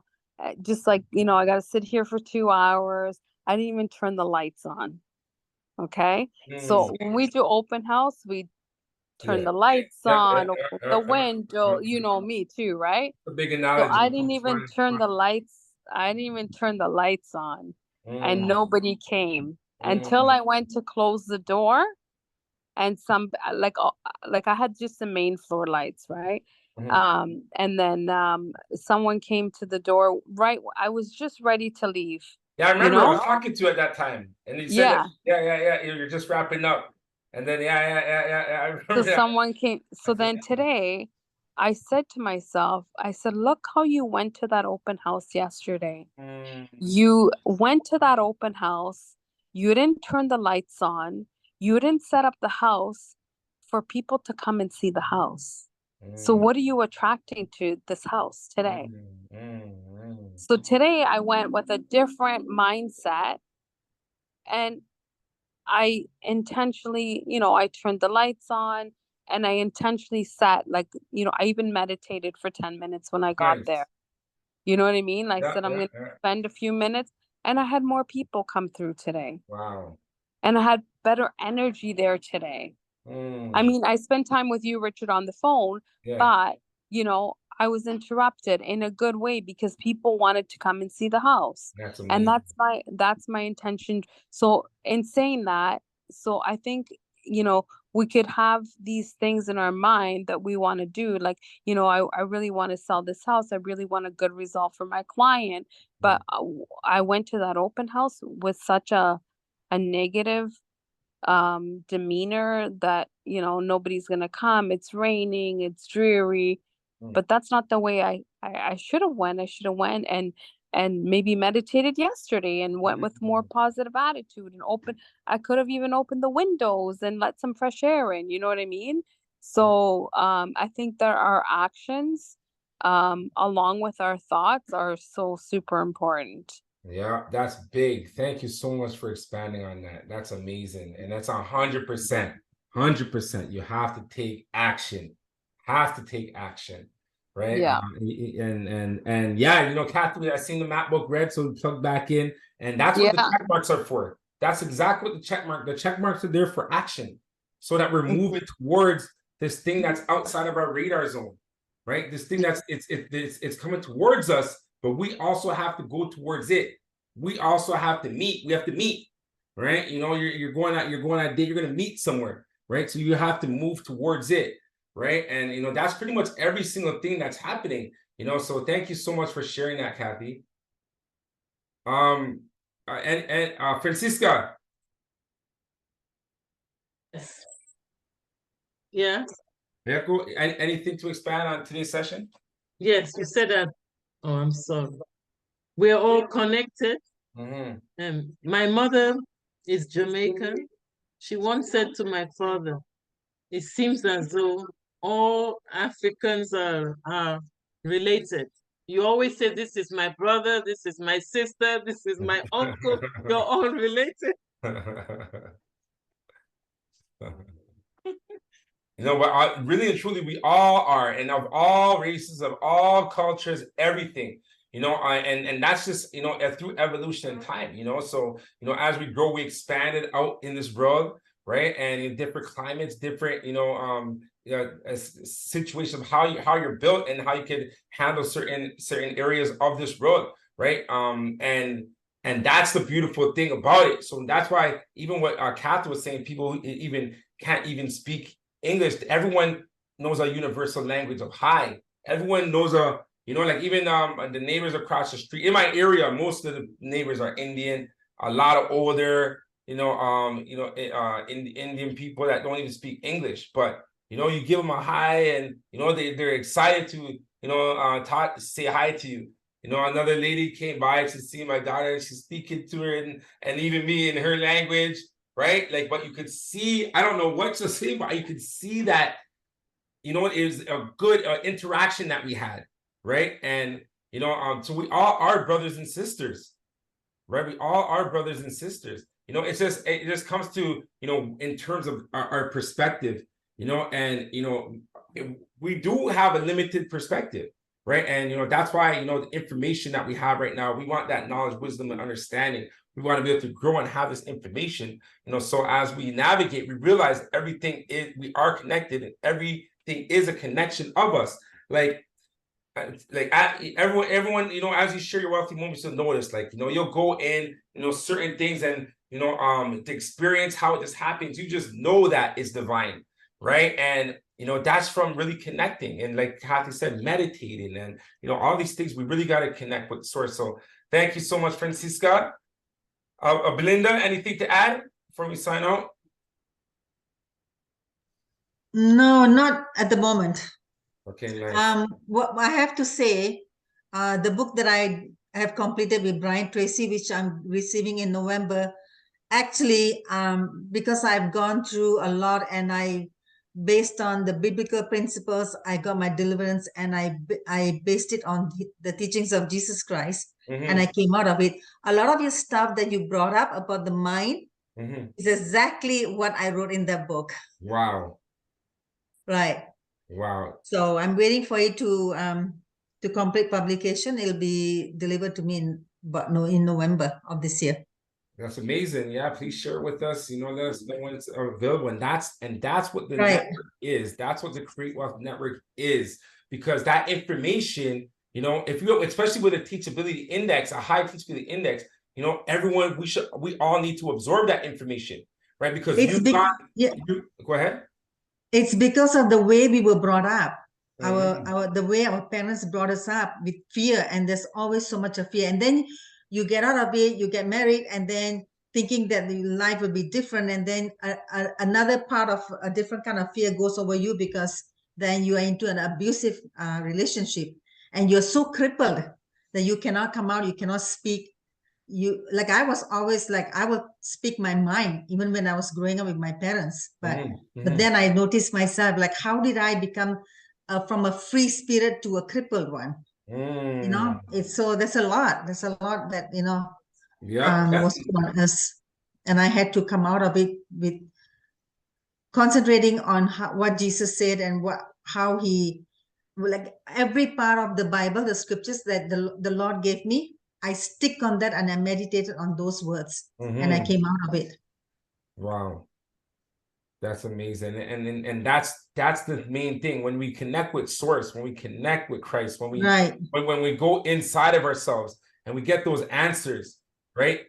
just like, you know, I got to sit here for 2 hours. I didn't even turn the lights on. Okay. So when we do open house, we turn the lights on, open the window, you know me too, right? A big So analogy. I didn't even turn the lights. I didn't even turn the lights on, and nobody came until I went to close the door, and some like I had just the main floor lights, right? And then someone came to the door, right? I was just ready to leave. Yeah, I remember, you I know? was talking to you at that time, and you said that, yeah, you're just wrapping up, and then yeah, I remember So that. someone came. So then today, I said to myself, I said, look how you went to that open house yesterday. You went to that open house. You didn't turn the lights on. You didn't set up the house for people to come and see the house. So what are you attracting to this house today? So today I went with a different mindset, and I intentionally, I turned the lights on, and I intentionally sat, like, I even meditated for 10 minutes when I got Nice. there. You know what I mean? I Yeah, said, I'm yeah, going to yeah. spend a few minutes, and I had more people come through today. Wow. And I had better energy there today. I mean, I spent time with you, Richard, on the phone, Yeah. but, I was interrupted in a good way because people wanted to come and see the house. That's And amazing. that's my intention. So in saying that, so I think, we could have these things in our mind that we want to do. Like, I really want to sell this house. I really want a good result for my client. But I went to that open house with such a negative demeanor that, nobody's gonna come, it's raining, it's dreary. But that's not the way I should have went. I should have went and maybe meditated yesterday and went with more positive attitude and I could have even opened the windows and let some fresh air in, you know what I mean? So I think that our actions along with our thoughts are so super important. Yeah, that's big. Thank you so much for expanding on that. That's amazing. And that's 100%. 100%. You have to take action. Have to take action. Right. Yeah. And yeah, Catherine, I seen the map book read, so plug back in. And that's what the Yeah. check marks are for. That's exactly what the check marks are there for action. So that we're moving towards this thing that's outside of our radar zone. Right. This thing that's it's coming towards us, but we also have to go towards it. We also have to meet. We have to meet, right? You're going out date. You're going to meet somewhere, right? So you have to move towards it, right? And that's pretty much every single thing that's happening. So thank you so much for sharing that, Kathy. And Francisca. Yeah. Yeah, cool. Anything to expand on today's session? Yes, you said that. Oh, I'm sorry. We're all connected. And my mother is Jamaican. She once said to my father, it seems as though all Africans are related. You always say, this is my brother, this is my sister, this is my uncle. You're all related. But really and truly, we all are, and of all races, of all cultures, everything, and that's just, through evolution and time, so, as we grow, we expanded out in this world, right? And in different climates, different, situations of how you're built and how you can handle certain areas of this world, right? And that's the beautiful thing about it. So that's why even what Katha was saying, people even can't even speak English. Everyone knows a universal language of hi. Everyone knows like even the neighbors across the street in my area, most of the neighbors are Indian, a lot of older, Indian people that don't even speak English. But you give them a hi, and they're excited to say hi to you. Another lady came by to see my daughter, and she's speaking to her and even me in her language. Right? Like, but you could see, I don't know what to say, but you could see that, it was a good interaction that we had, right? And, so we all are brothers and sisters, right? We all are brothers and sisters. It just comes to, in terms of our perspective, and, we do have a limited perspective, right? And, that's why, the information that we have right now, we want that knowledge, wisdom, and understanding. We want to be able to grow and have this information, so as we navigate, we realize we are connected, and everything is a connection of us. Like everyone, as you share your wealthy moments, you'll notice, like, you'll go in, certain things, and, to experience how it just happens, you just know that it's divine, right? And, that's from really connecting. And like Kathy said, meditating, and, all these things, we really got to connect with the source. So thank you so much, Francisca. Belinda, anything to add before we sign out? No, not at the moment. Okay, nice. What I have to say, the book that I have completed with Brian Tracy, which I'm receiving in November, actually, because I've gone through a lot, and I based on the biblical principles. I got my deliverance, and I based it on the teachings of Jesus Christ, and I came out of it. A lot of your stuff that you brought up about the mind is exactly what I wrote in that book. Wow. Right. Wow. So I'm waiting for it to complete publication. It'll be delivered to me in November of this year. That's amazing. Yeah, please share it with us. Let us know when it's available. And that's what the Right. network is. That's what the Create Wealth Network is. Because that information, if you, especially with a teachability index, a high teachability index, everyone, we all need to absorb that information, right? Because go ahead. It's because of the way we were brought up. The way our parents brought us up with fear, and there's always so much of fear. And then you get out of it, you get married, and then thinking that the life will be different, and then another part of a different kind of fear goes over you, because then you are into an abusive relationship, and you're so crippled that you cannot come out, you cannot speak. I was always like, I would speak my mind even when I was growing up with my parents, but then I noticed myself, like, how did I become from a free spirit to a crippled one? There's a lot that was on us, and I had to come out of it with concentrating on what Jesus said, and how he, like, every part of the Bible, the scriptures that the Lord gave me, I stick on that, and I meditated on those words, and I came out of it. Wow. That's amazing. And that's the main thing. When we connect with source, when we connect with Christ, when we go inside of ourselves and we get those answers, right?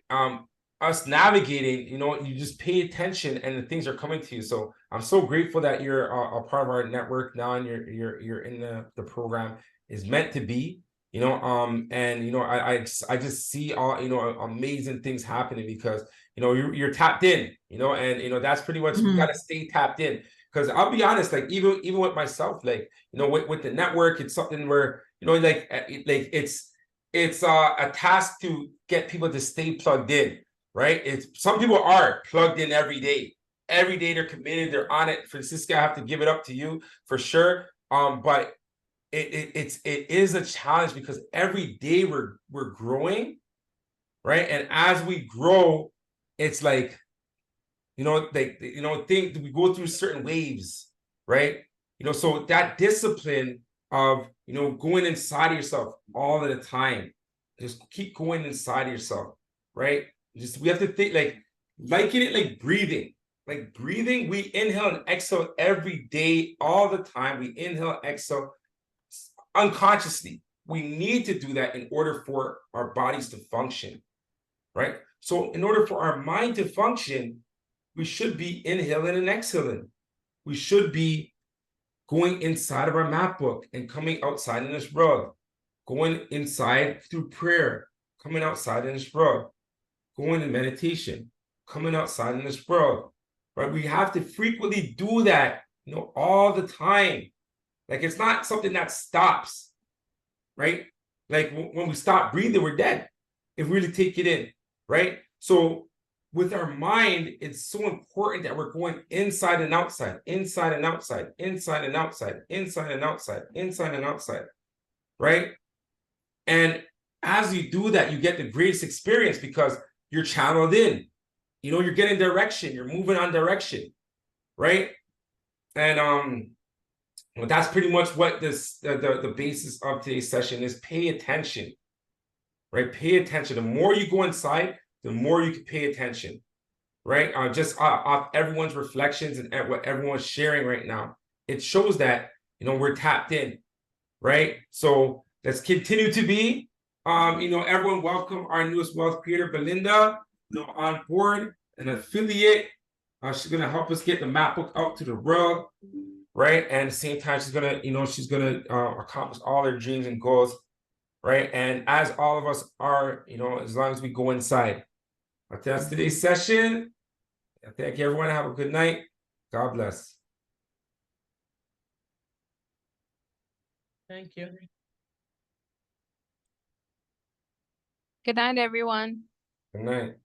Us navigating, you just pay attention and the things are coming to you. So I'm so grateful that you're a part of our network now, and you're in the program. Is meant to be. I just see all amazing things happening, because you're tapped in, and that's pretty much, we got to stay tapped in. Because I'll be honest, like, even with myself, like, with the network, it's something where it's a task to get people to stay plugged in, right? Some people are plugged in every day. Every day they're committed, they're on it. Francisca, I have to give it up to you for sure. But it is a challenge, because every day we're growing, right? And as we grow, it's like, we go through certain waves, right? So that discipline of going inside of yourself all of the time, just keep going inside of yourself, right? We have to think, like, liken it like breathing. Like breathing, we inhale and exhale every day, all the time. We inhale, exhale unconsciously. We need to do that in order for our bodies to function, right? So in order for our mind to function, we should be inhaling and exhaling. We should be going inside of our map book and coming outside in this world, going inside through prayer, coming outside in this world, going in meditation, coming outside in this world, right? We have to frequently do that, all the time. Like, it's not something that stops, right? Like, when we stop breathing, we're dead if we really take it in, right? So with our mind, it's so important that we're going inside and outside, inside and outside, inside and outside, inside and outside, inside and outside, right? And as you do that, you get the greatest experience, because you're channeled in. You're getting direction, you're moving on direction, right? And well, that's pretty much what the basis of today's session is. Pay attention, right? Pay attention. The more you go inside, the more you can pay attention, right? Just off everyone's reflections and what everyone's sharing right now, it shows that we're tapped in, right? So let's continue to be. Everyone, welcome our newest wealth creator, Belinda, on board, an affiliate. She's gonna help us get the map book out to the world, right? And at the same time, she's gonna accomplish all her dreams and goals, right? And as all of us are, as long as we go inside. That's today's session. Thank you, everyone. Have a good night. God bless. Thank you. Good night, everyone. Good night.